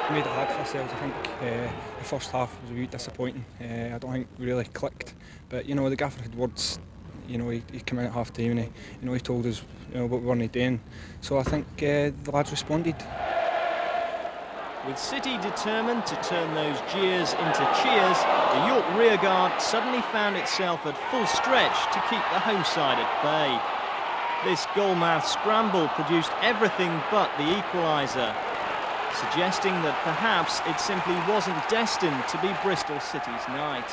We made it hard for ourselves. I think the first half was a bit disappointing. I don't think we really clicked. But you know, the gaffer had words. You know, he came in at half time and he told us what we weren't doing. So I think the lads responded. With City determined to turn those jeers into cheers, the York rearguard suddenly found itself at full stretch to keep the home side at bay. This goal-mouth scramble produced everything but the equaliser, suggesting that perhaps it simply wasn't destined to be Bristol City's night.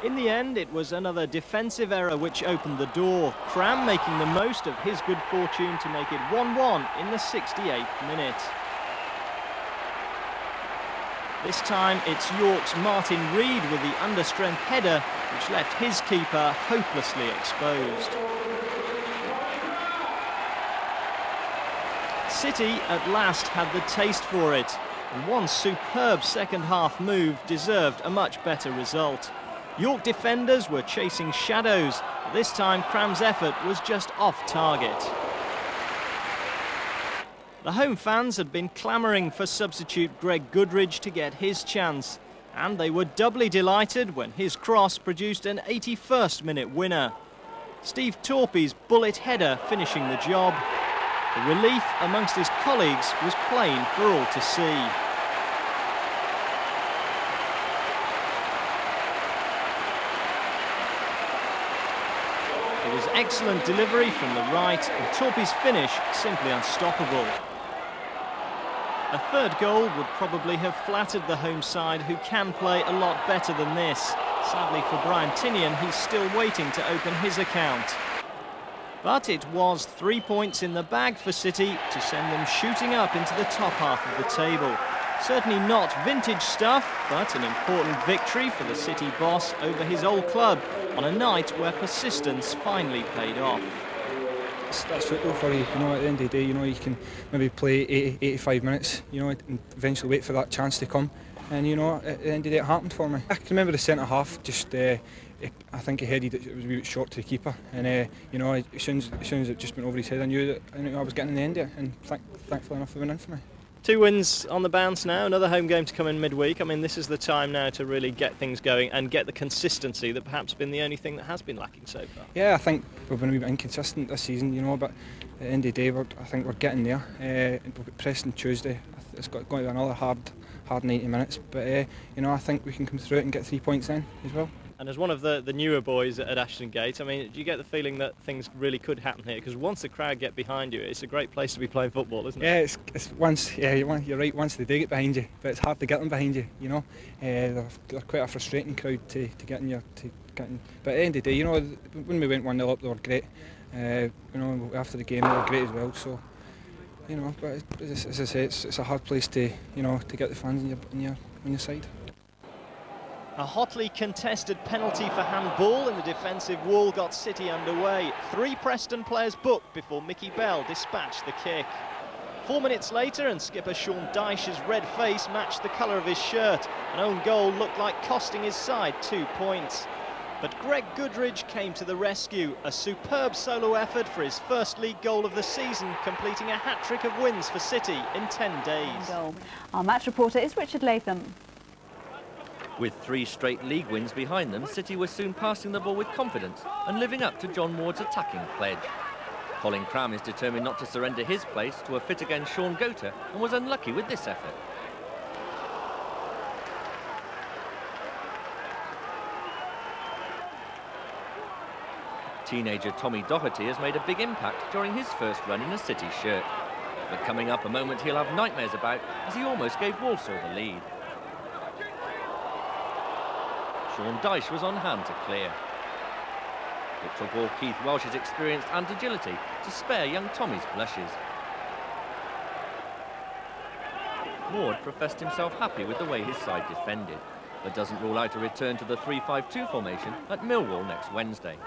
In the end, it was another defensive error which opened the door, Cram making the most of his good fortune to make it 1-1 in the 68th minute. This time it's York's Martin Reed with the understrength header, which left his keeper hopelessly exposed. City at last had the taste for it. And one superb second-half move deserved a much better result. York defenders were chasing shadows. This time, Cram's effort was just off target. The home fans had been clamouring for substitute Greg Goodridge to get his chance, and they were doubly delighted when his cross produced an 81st minute winner. Steve Torpey's bullet header finishing the job. The relief amongst his colleagues was plain for all to see. It was excellent delivery from the right, and Torpey's finish simply unstoppable. A third goal would probably have flattered the home side, who can play a lot better than this. Sadly for Brian Tinian, he's still waiting to open his account. But it was 3 points in the bag for City to send them shooting up into the top half of the table. Certainly not vintage stuff, but an important victory for the City boss over his old club on a night where persistence finally paid off. That's football for you, at the end of the day, you can maybe play 80, 85 minutes, and eventually wait for that chance to come. And, at the end of the day, it happened for me. I can remember the centre-half just, I think he headed it was a wee bit short to the keeper. And, as soon as it just went over his head, I knew that I was getting the end of it, and thankfully enough, it went in for me. 2 wins on the bounce now, another home game to come in midweek. I mean, this is the time now to really get things going and get the consistency that perhaps been the only thing that has been lacking so far. Yeah, I think we've been a wee bit inconsistent this season, but at the end of the day, I think we're getting there. We've got Preston Tuesday. It's going to be another hard 90 minutes, but I think we can come through it and get 3 points in as well. And as one of the newer boys at Ashton Gate, I mean, do you get the feeling that things really could happen here? Because once the crowd get behind you, it's a great place to be playing football, isn't it? Yeah, it's once. Yeah, you're right. Once they do get behind you, but it's hard to get them behind you. They're quite a frustrating crowd to get in your But at the end of the day, when we went 1-0 up, they were great. After the game, they were great as well. So, but as I say, it's a hard place to to get the fans on your side. A hotly contested penalty for handball in the defensive wall got City underway. 3 Preston players booked before Mickey Bell dispatched the kick. 4 minutes later, and skipper Sean Dyche's red face matched the colour of his shirt. An own goal looked like costing his side 2 points. But Greg Goodridge came to the rescue. A superb solo effort for his first league goal of the season, completing a hat-trick of wins for City in 10 days. Our match reporter is Richard Latham. With 3 straight league wins behind them, City were soon passing the ball with confidence and living up to John Ward's attacking pledge. Colin Cram is determined not to surrender his place to a fit-again Sean Gota and was unlucky with this effort. Teenager Tommy Doherty has made a big impact during his first run in a City shirt. But coming up a moment he'll have nightmares about, as he almost gave Walsall the lead. Sean Dyche was on hand to clear. It took all Keith Welsh's experience and agility to spare young Tommy's blushes. Ward professed himself happy with the way his side defended, but doesn't rule out a return to the 3-5-2 formation at Millwall next Wednesday.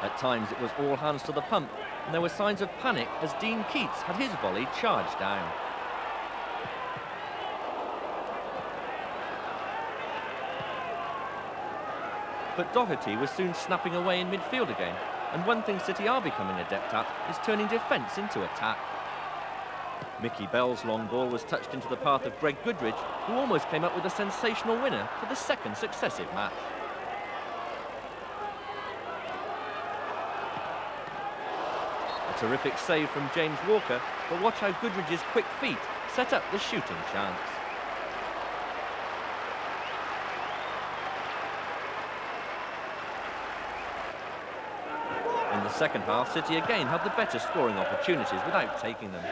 At times it was all hands to the pump, and there were signs of panic as Dean Keats had his volley charged down. But Doherty was soon snapping away in midfield again, and one thing City are becoming adept at is turning defence into attack. Mickey Bell's long ball was touched into the path of Greg Goodridge, who almost came up with a sensational winner for the second successive match. A terrific save from James Walker, but watch how Goodridge's quick feet set up the shooting chance. In the second half, City again had the better scoring opportunities without taking them.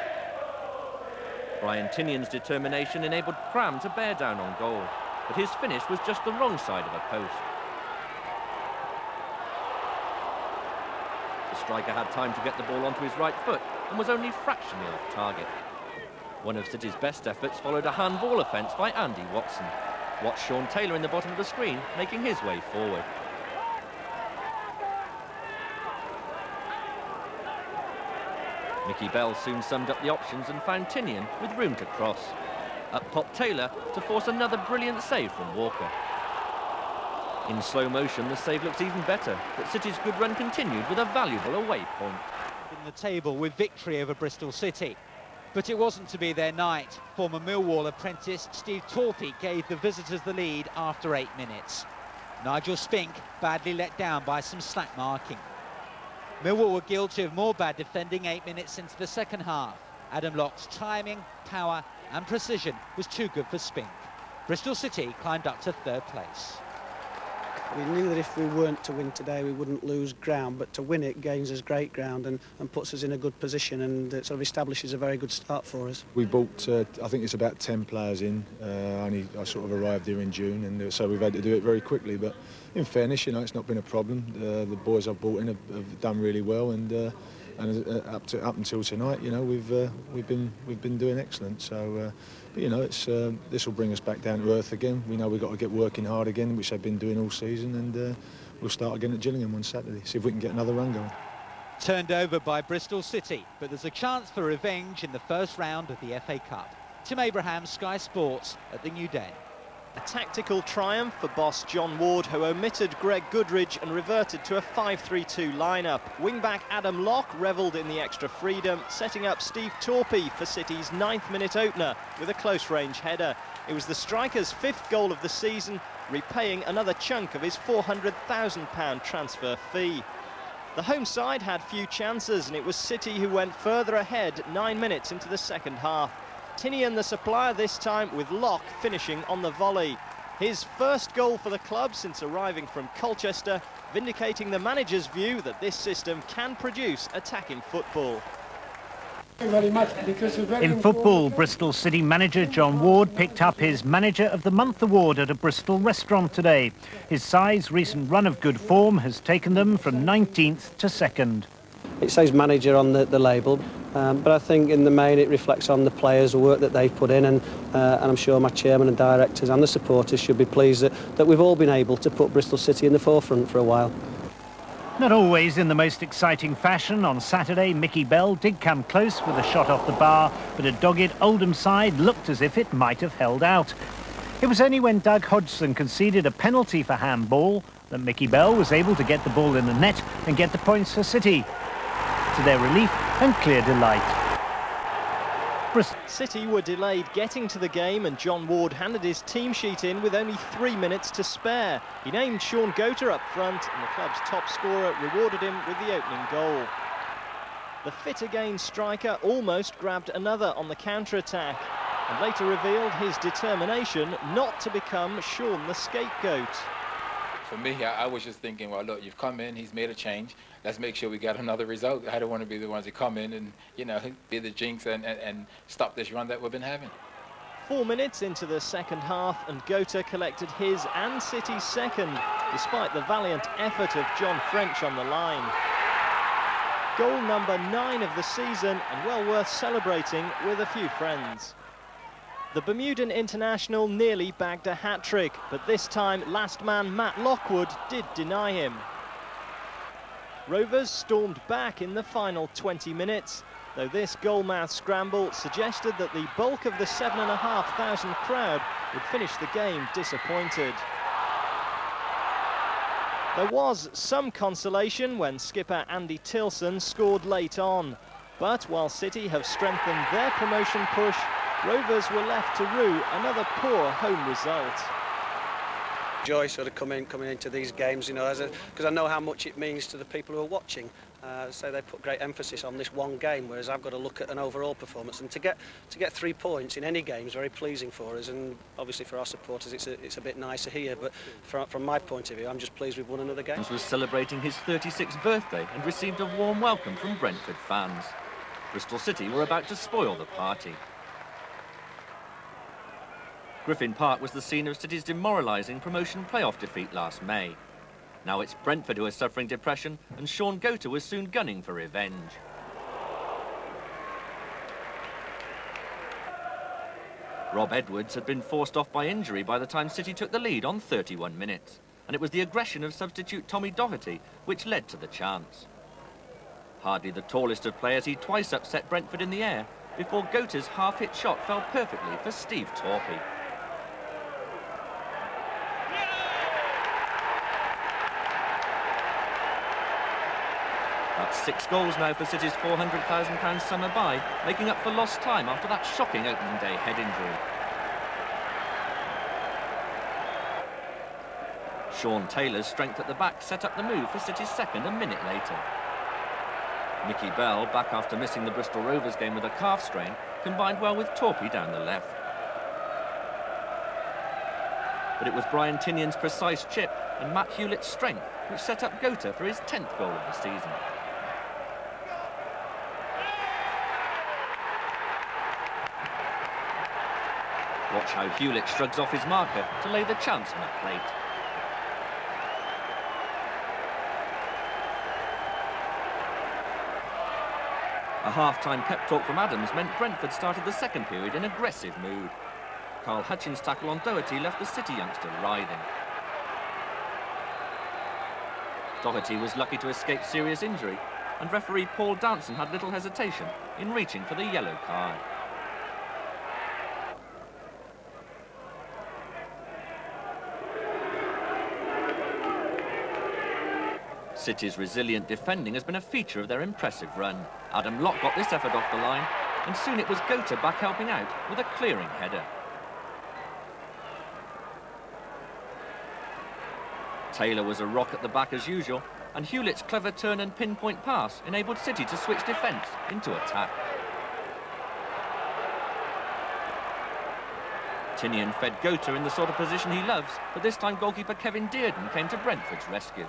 Brian Tinian's determination enabled Cram to bear down on goal, but his finish was just the wrong side of a post. The striker had time to get the ball onto his right foot and was only fractionally off target. One of City's best efforts followed a handball offence by Andy Watson. Watch Sean Taylor in the bottom of the screen making his way forward. Mickey Bell soon summed up the options and found Tinian with room to cross. Up popped Taylor to force another brilliant save from Walker. In slow motion, the save looks even better, but City's good run continued with a valuable away point. In the table with victory over Bristol City. But it wasn't to be their night. Former Millwall apprentice Steve Torpey gave the visitors the lead after 8 minutes. Nigel Spink badly let down by some slack marking. Millwall were guilty of more bad defending 8 minutes into the second half. Adam Locke's timing, power and precision was too good for Spink. Bristol City climbed up to 3rd place. We knew that if we weren't to win today, we wouldn't lose ground, but to win it gains us great ground and puts us in a good position, and it sort of establishes a very good start for us. We bought, I think it's about 10 players in. I sort of arrived here in June, and so we've had to do it very quickly. But in fairness, you know, it's not been a problem. The boys I've brought in have done really well, and up until tonight, you know, we've been doing excellent. So, but you know, this will bring us back down to earth again. We know we've got to get working hard again, which they've been doing all season, and we'll start again at Gillingham on Saturday. See if we can get another run going. Turned over by Bristol City, but there's a chance for revenge in the first round of the FA Cup. Tim Abraham, Sky Sports at the New Den. A tactical triumph for boss John Ward, who omitted Greg Goodridge and reverted to a 5-3-2 lineup. Wingback Adam Locke revelled in the extra freedom, setting up Steve Torpey for City's 9th-minute opener with a close-range header. It was the striker's 5th goal of the season, repaying another chunk of his £400,000 transfer fee. The home side had few chances, and it was City who went further ahead 9 minutes into the second half. Tinian the supplier this time, with Locke finishing on the volley. His first goal for the club since arriving from Colchester, vindicating the manager's view that this system can produce attacking football. In football, Bristol City manager John Ward picked up his Manager of the Month award at a Bristol restaurant today. His side's recent run of good form has taken them from 19th to 2nd. It says manager on the label, but I think in the main it reflects on the players, the work that they've put in, and I'm sure my chairman and directors and the supporters should be pleased that we've all been able to put Bristol City in the forefront for a while. Not always in the most exciting fashion. On Saturday, Mickey Bell did come close with a shot off the bar, but a dogged Oldham side looked as if it might have held out. It was only when Doug Hodgson conceded a penalty for handball that Mickey Bell was able to get the ball in the net and get the points for City. To their relief and clear delight. City were delayed getting to the game, and John Ward handed his team sheet in with only 3 minutes to spare. He named Sean Gota up front, and the club's top scorer rewarded him with the opening goal. The fit-again striker almost grabbed another on the counter-attack, and later revealed his determination not to become Sean the scapegoat. For me, I was just thinking, well, look, you've come in, he's made a change. Let's make sure we get another result. I don't want to be the ones that come in and, you know, be the jinx and stop this run that we've been having. 4 minutes into the second half, and Gota collected his and City's second, despite the valiant effort of John French on the line. Goal number 9 of the season, and well worth celebrating with a few friends. The Bermudan international nearly bagged a hat-trick, but this time last man Matt Lockwood did deny him. Rovers stormed back in the final 20 minutes, though this goal-mouth scramble suggested that the bulk of the 7,500 crowd would finish the game disappointed. There was some consolation when skipper Andy Tilson scored late on, but while City have strengthened their promotion push, Rovers were left to rue another poor home result. Joy sort of coming into these games, you know, because I know how much it means to the people who are watching. So they put great emphasis on this one game, whereas I've got to look at an overall performance. And to get 3 points in any game is very pleasing for us, and obviously for our supporters it's a bit nicer here. But from my point of view, I'm just pleased we've won another game. He was celebrating his 36th birthday and received a warm welcome from Brentford fans. Bristol City were about to spoil the party. Griffin Park was the scene of City's demoralising promotion playoff defeat last May. Now it's Brentford who are suffering depression, and Sean Gota was soon gunning for revenge. Rob Edwards had been forced off by injury by the time City took the lead on 31 minutes, and it was the aggression of substitute Tommy Doherty which led to the chance. Hardly the tallest of players, he twice upset Brentford in the air, before Gota's half-hit shot fell perfectly for Steve Torpey. That's 6 goals now for City's £400,000 summer buy, making up for lost time after that shocking opening day head injury. Sean Taylor's strength at the back set up the move for City's second a minute later. Mickey Bell, back after missing the Bristol Rovers game with a calf strain, combined well with Torpey down the left. But it was Brian Tinion's precise chip and Matt Hewlett's strength which set up Gota for his 10th goal of the season. Watch how Hewlett shrugs off his marker to lay the chance on that plate. A half-time pep talk from Adams meant Brentford started the second period in aggressive mood. Carl Hutchins' tackle on Doherty left the City youngster writhing. Doherty was lucky to escape serious injury, and referee Paul Danson had little hesitation in reaching for the yellow card. City's resilient defending has been a feature of their impressive run. Adam Locke got this effort off the line, and soon it was Gota back helping out with a clearing header. Taylor was a rock at the back as usual, and Hewlett's clever turn and pinpoint pass enabled City to switch defence into attack. Tinian fed Gota in the sort of position he loves, but this time goalkeeper Kevin Dearden came to Brentford's rescue.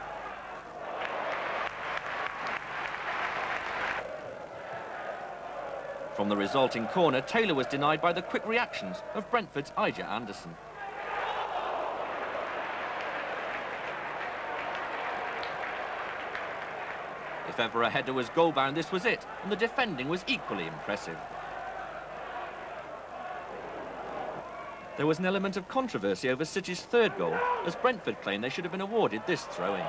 From the resulting corner, Taylor was denied by the quick reactions of Brentford's Ija Anderson. If ever a header was goal-bound, this was it, and the defending was equally impressive. There was an element of controversy over City's third goal, as Brentford claimed they should have been awarded this throw-in.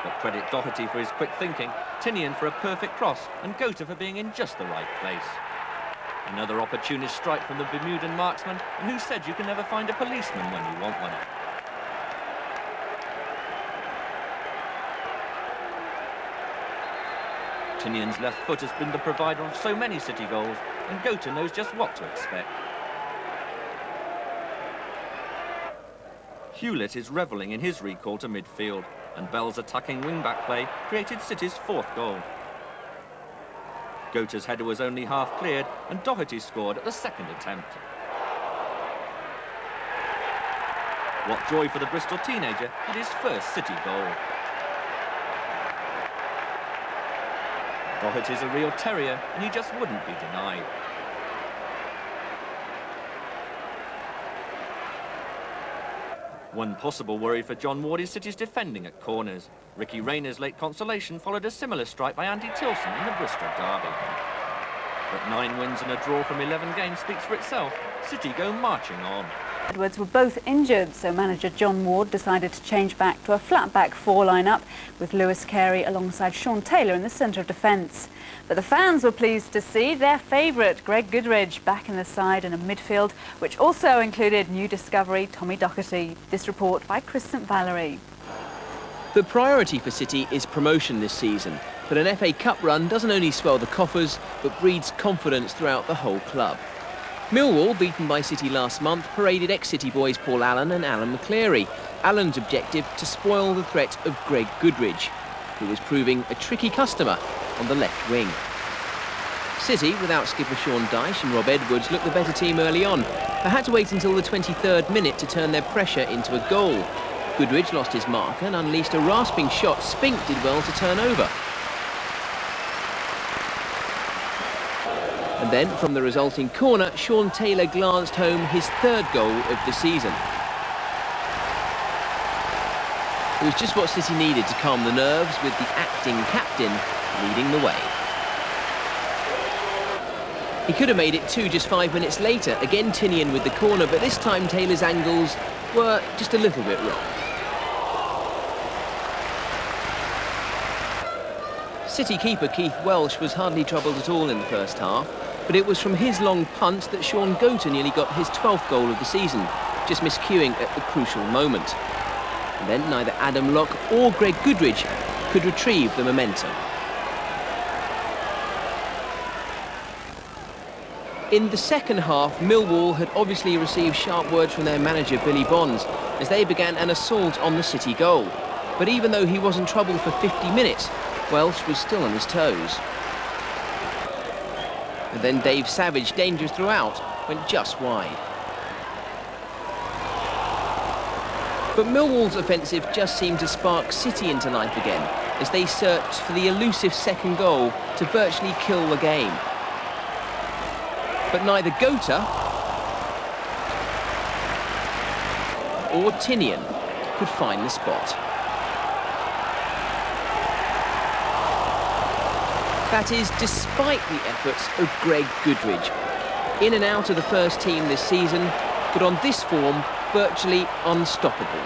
But credit Doherty for his quick thinking, Tinian for a perfect cross, and Gota for being in just the right place. Another opportunist strike from the Bermudan marksman, and who said you can never find a policeman when you want one? Tinian's left foot has been the provider of so many City goals, and Gota knows just what to expect. Hewlett is revelling in his recall to midfield, and Bell's attacking wing-back play created City's fourth goal. Gota's header was only half cleared, and Doherty scored at the second attempt. What joy for the Bristol teenager at his first City goal. Doherty's a real terrier, and he just wouldn't be denied. One possible worry for John Ward is City's defending at corners. Ricky Rayner's late consolation followed a similar strike by Andy Tilson in the Bristol derby. But 9 wins and a draw from 11 games speaks for itself. City go marching on. Edwards were both injured, so manager John Ward decided to change back to a flat-back 4 line-up with Lewis Carey alongside Sean Taylor in the centre of defence. But the fans were pleased to see their favourite, Greg Goodridge, back in the side in a midfield, which also included new discovery Tommy Doherty. This report by Chris St Valerie. The priority for City is promotion this season, but an FA Cup run doesn't only swell the coffers, but breeds confidence throughout the whole club. Millwall, beaten by City last month, paraded ex-City boys Paul Allen and Alan McCleary. Allen's objective to spoil the threat of Greg Goodridge, who was proving a tricky customer on the left wing. City, without skipper Sean Dyche and Rob Edwards, looked the better team early on, but had to wait until the 23rd minute to turn their pressure into a goal. Goodridge lost his marker and unleashed a rasping shot Spink did well to turn over. And then, from the resulting corner, Sean Taylor glanced home his third goal of the season. It was just what City needed to calm the nerves, with the acting captain leading the way. He could have made it 2 just 5 minutes later, again Tinian with the corner, but this time Taylor's angles were just a little bit wrong. City keeper Keith Welsh was hardly troubled at all in the first half, but it was from his long punt that Sean Goater nearly got his 12th goal of the season, just miscuing at the crucial moment. And then neither Adam Locke or Greg Goodridge could retrieve the momentum. In the second half, Millwall had obviously received sharp words from their manager Billy Bonds as they began an assault on the City goal. But even though he wasn't troubled for 50 minutes, Welsh was still on his toes. And then Dave Savage, dangerous throughout, went just wide. But Millwall's offensive just seemed to spark City into life again as they searched for the elusive second goal to virtually kill the game. But neither Goater or Tinian could find the spot. That is, despite the efforts of Greg Goodridge. In and out of the first team this season, but on this form, virtually unstoppable.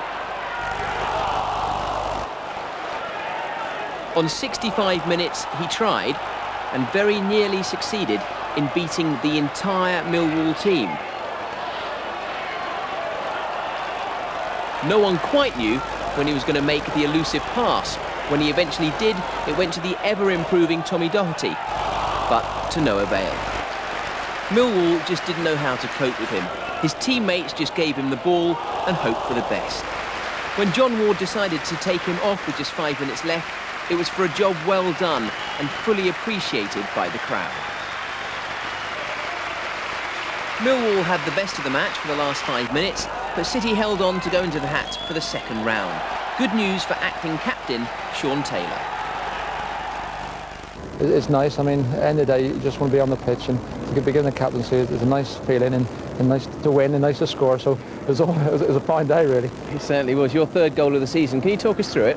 On 65 minutes, he tried, and very nearly succeeded, in beating the entire Millwall team. No one quite knew when he was going to make the elusive pass. When he eventually did, it went to the ever-improving Tommy Doherty, but to no avail. Millwall just didn't know how to cope with him. His teammates just gave him the ball and hoped for the best. When John Ward decided to take him off with just 5 minutes left, it was for a job well done and fully appreciated by the crowd. Millwall had the best of the match for the last 5 minutes, but City held on to go into the hat for the second round. Good news for acting captain Sean Taylor. It's nice. I mean, at the end of the day, you just want to be on the pitch, and to begin the captaincy is a nice feeling and nice to win and nice to score. So it was a fine day, really. It certainly was. Your third goal of the season. Can you talk us through it?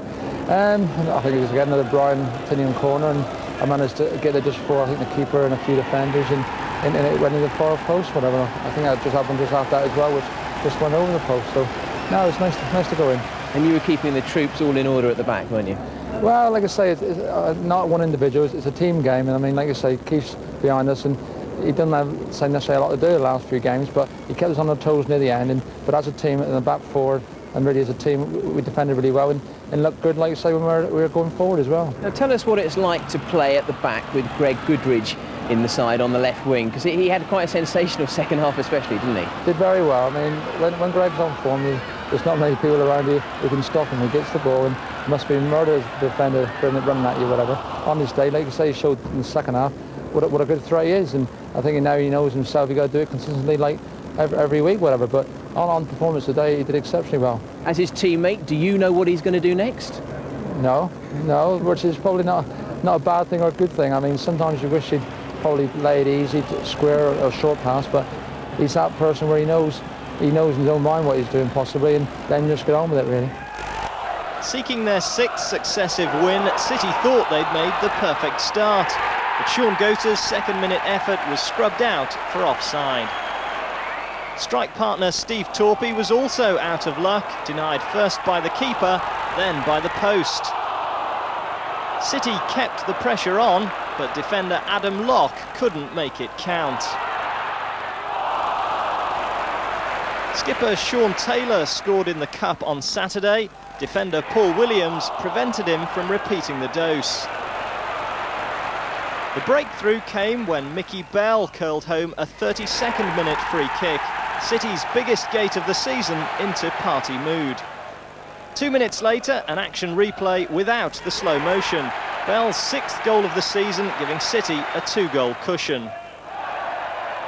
I think it was again another Brian Tinian corner, and I managed to get it just for, I think, the keeper and a few defenders, and it went in the far post, whatever. I think that just happened just after that as well, which just went over the post. So no, it's nice to go in. And you were keeping the troops all in order at the back, weren't you? Well, like I say, it's not one individual, it's a team game, and I mean, like I say, Keith's behind us, and he didn't have necessarily a lot to do the last few games, but he kept us on our toes near the end, but as a team in the back forward, and really as a team, we defended really well and looked good, like you say, when we were going forward as well. Now tell us what it's like to play at the back with Greg Goodridge in the side on the left wing, because he had quite a sensational second half especially, didn't he? Did very well. I mean, when Greg's on form, there's not many people around you who can stop him. He gets the ball and must be murdered as a defender running at you, whatever. On this day, like you say, he showed in the second half what a good threat he is, and I think now he knows himself. He got to do it consistently, like every week, whatever. But on performance today, he did exceptionally well. As his teammate, do you know what he's going to do next? No, which is probably not a bad thing or a good thing. I mean, sometimes you wish he'd probably lay it easy, square or short pass, but he's that person where he knows in his own mind what he's doing possibly, and then just get on with it, really. Seeking their 6th successive win, City thought they'd made the perfect start, but Sean Goater's second-minute effort was scrubbed out for offside. Strike partner Steve Torpey was also out of luck, denied first by the keeper, then by the post. City kept the pressure on, but defender Adam Locke couldn't make it count. Skipper Sean Taylor scored in the Cup on Saturday. Defender Paul Williams prevented him from repeating the dose. The breakthrough came when Mickey Bell curled home a 32nd minute free kick, City's biggest gate of the season into party mood. 2 minutes later, an action replay without the slow motion. Bell's 6th goal of the season, giving City a 2-goal cushion.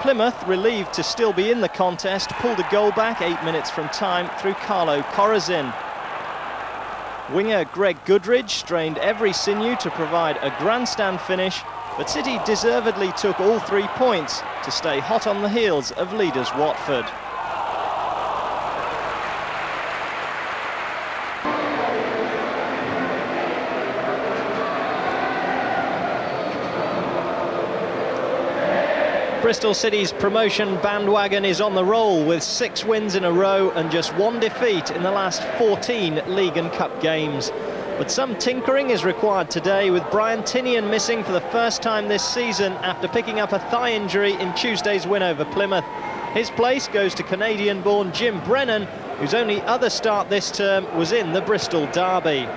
Plymouth, relieved to still be in the contest, pulled a goal back 8 minutes from time through Carlo Corazin. Winger Greg Goodridge strained every sinew to provide a grandstand finish, but City deservedly took all 3 points to stay hot on the heels of leaders Watford. Bristol City's promotion bandwagon is on the roll with 6 wins in a row and just 1 defeat in the last 14 League and Cup games. But some tinkering is required today, with Brian Tinian missing for the first time this season after picking up a thigh injury in Tuesday's win over Plymouth. His place goes to Canadian-born Jim Brennan, whose only other start this term was in the Bristol derby.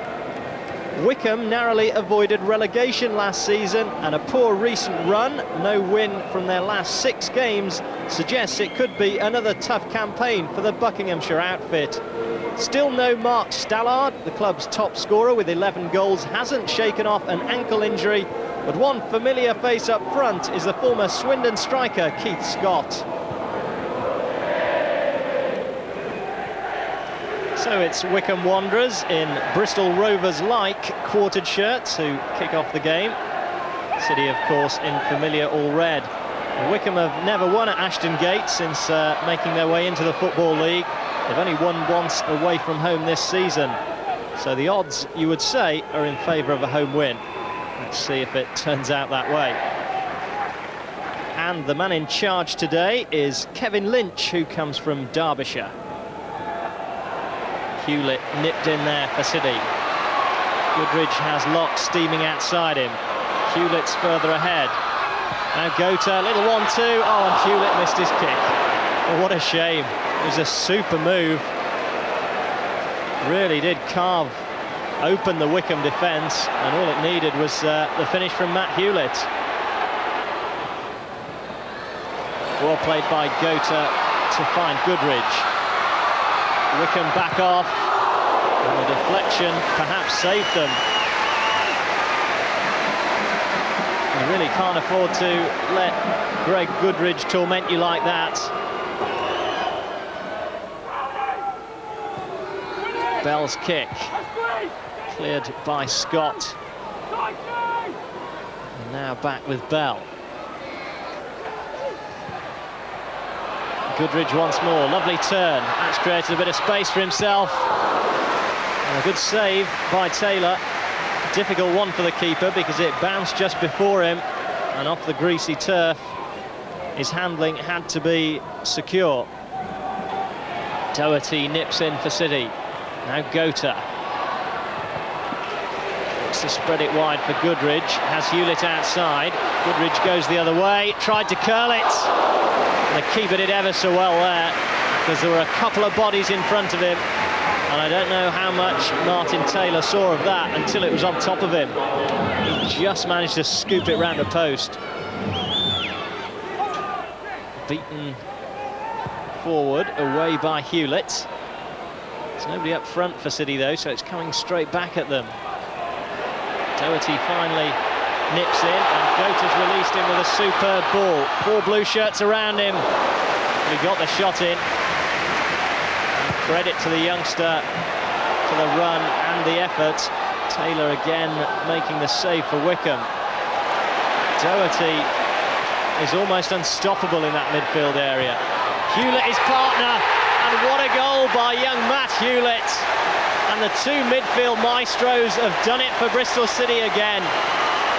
Wycombe narrowly avoided relegation last season, and a poor recent run, no win from their last 6 games, suggests it could be another tough campaign for the Buckinghamshire outfit. Still no Mark Stallard, the club's top scorer with 11 goals, hasn't shaken off an ankle injury, but one familiar face up front is the former Swindon striker Keith Scott. So it's Wycombe Wanderers in Bristol Rovers-like quartered shirts who kick off the game. City, of course, in familiar all red. Wycombe have never won at Ashton Gate since making their way into the Football League. They've only won once away from home this season. So the odds, you would say, are in favour of a home win. Let's see if it turns out that way. And the man in charge today is Kevin Lynch, who comes from Derbyshire. Hewlett nipped in there for City. Goodridge has Locke steaming outside him. Hewlett's further ahead. Now Gota, little 1-2. Oh, and Hewlett missed his kick. Oh, what a shame. It was a super move. Really did carve open the Wycombe defence, and all it needed was the finish from Matt Hewlett. Well played by Gota to find Goodridge. Wycombe back off, and the deflection perhaps saved them. You really can't afford to let Greg Goodridge torment you like that. Bell's kick, cleared by Scott. And now back with Bell. Goodridge once more, lovely turn. That's created a bit of space for himself. And a good save by Taylor. Difficult one for the keeper because it bounced just before him and off the greasy turf. His handling had to be secure. Doherty nips in for City. Now Gota. Looks to spread it wide for Goodridge. Has Hewlett outside. Goodridge goes the other way. Tried to curl it. And the keeper did ever so well there, because there were a couple of bodies in front of him, and I don't know how much Martin Taylor saw of that until it was on top of him. He just managed to scoop it round the post. Beaten forward, away by Hewlett. There's nobody up front for City though, so it's coming straight back at them. Doherty finally nips in, and Gota's released him with a superb ball. 4 blue shirts around him. He got the shot in. And credit to the youngster for the run and the effort. Taylor again making the save for Wycombe. Doherty is almost unstoppable in that midfield area. Hewlett his partner, and what a goal by young Matt Hewlett. And the 2 midfield maestros have done it for Bristol City again.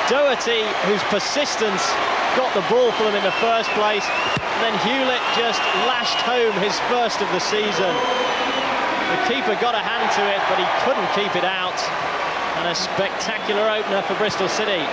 Doherty, whose persistence got the ball for them in the first place, and then Hewlett just lashed home his first of the season. The keeper got a hand to it, but he couldn't keep it out. And a spectacular opener for Bristol City.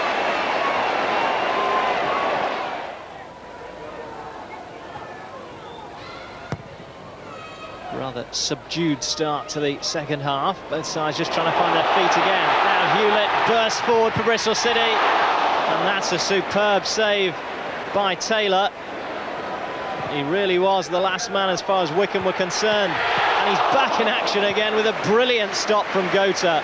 Rather subdued start to the second half. Both sides just trying to find their feet again. Now Hewlett bursts forward for Bristol City, and that's a superb save by Taylor. He really was the last man as far as Wycombe were concerned, and he's back in action again with a brilliant stop from Gota.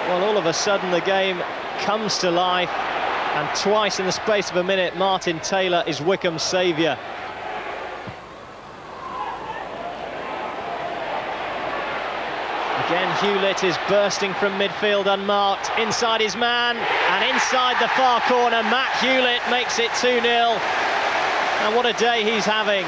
Well, all of a sudden the game comes to life, and twice in the space of a minute Martin Taylor is Wycombe's saviour. Again, Hewlett is bursting from midfield unmarked, inside his man, and inside the far corner, Matt Hewlett makes it 2-0. And what a day he's having.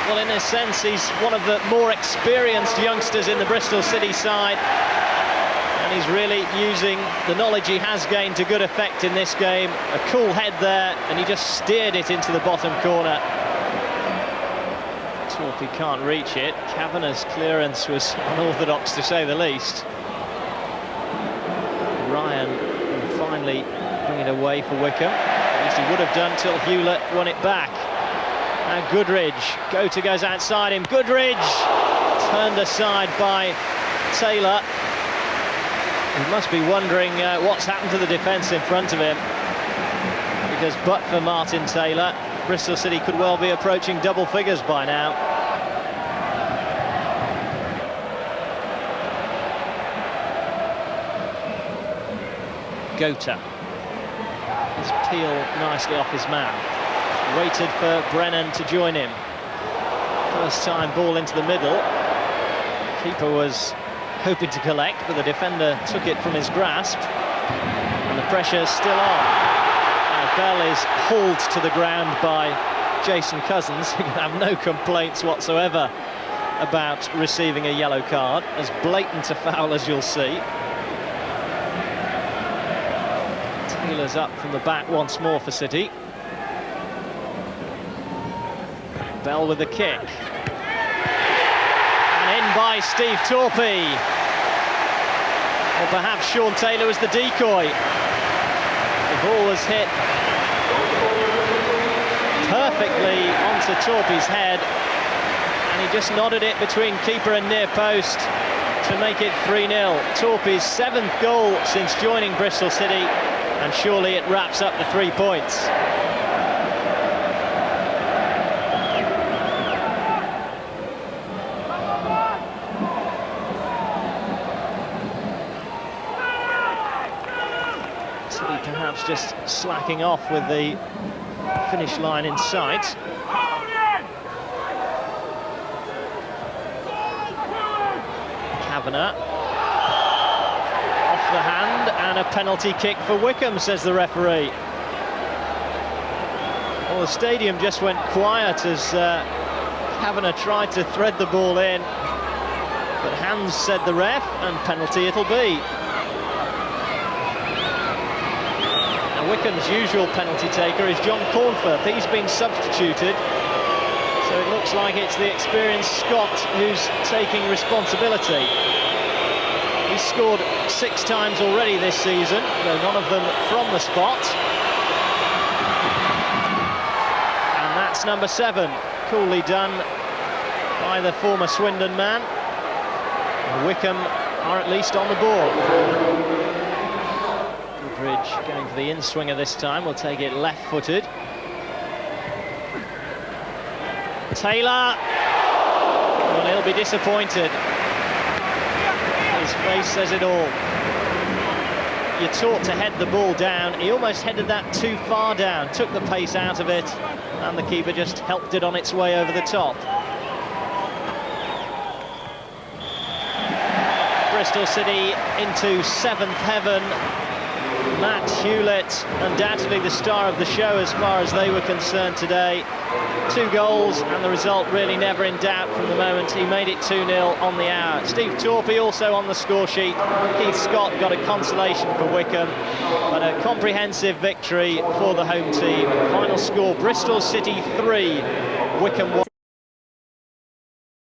Well, in a sense, he's one of the more experienced youngsters in the Bristol City side, and he's really using the knowledge he has gained to good effect in this game. A cool head there, and he just steered it into the bottom corner. Torpy can't reach it. Kavanagh's clearance was unorthodox to say the least. Ryan will finally bring it away for Wickham. At least he would have done till Hewlett won it back. Now Goodridge, Gota goes outside him. Goodridge turned aside by Taylor. He must be wondering what's happened to the defence in front of him, because but for Martin Taylor, Bristol City could well be approaching double figures by now. Gota. He's peeled nicely off his man. Waited for Brennan to join him. First time ball into the middle. Keeper was hoping to collect, but the defender took it from his grasp. And the pressure's still on. Now Bell is hauled to the ground by Jason Cousins, who can have no complaints whatsoever about receiving a yellow card. As blatant a foul as you'll see. Taylor's up from the back once more for City. Bell with the kick. And in by Steve Torpy. Or perhaps Sean Taylor was the decoy. The ball was hit perfectly onto Torpy's head. And he just nodded it between keeper and near post to make it 3-0. Torpy's 7th goal since joining Bristol City. And surely it wraps up the 3 points. Perhaps just slacking off with the finish line in sight. Kavanagh off the hand, and a penalty kick for Wickham, says the referee. Well, the stadium just went quiet as Kavanagh tried to thread the ball in, but hands, said the ref, and penalty it'll be. Wickham's usual penalty taker is John Cornforth. He's been substituted, so it looks like it's the experienced Scot who's taking responsibility. He's scored 6 times already this season, though none of them from the spot. And that's number 7, coolly done by the former Swindon man. And Wickham are at least on the ball. Goodridge going for the in-swinger this time, will take it left-footed. Taylor, well, he'll be disappointed. His face says it all. You're taught to head the ball down. He almost headed that too far down, took the pace out of it, and the keeper just helped it on its way over the top. Bristol City into 7th heaven. Matt Hewlett, undoubtedly the star of the show as far as they were concerned today. 2 goals, and the result really never in doubt from the moment he made it 2-0 on the hour. Steve Torpy also on the score sheet. Keith Scott got a consolation for Wickham, but a comprehensive victory for the home team. Final score, Bristol City 3, Wickham 1.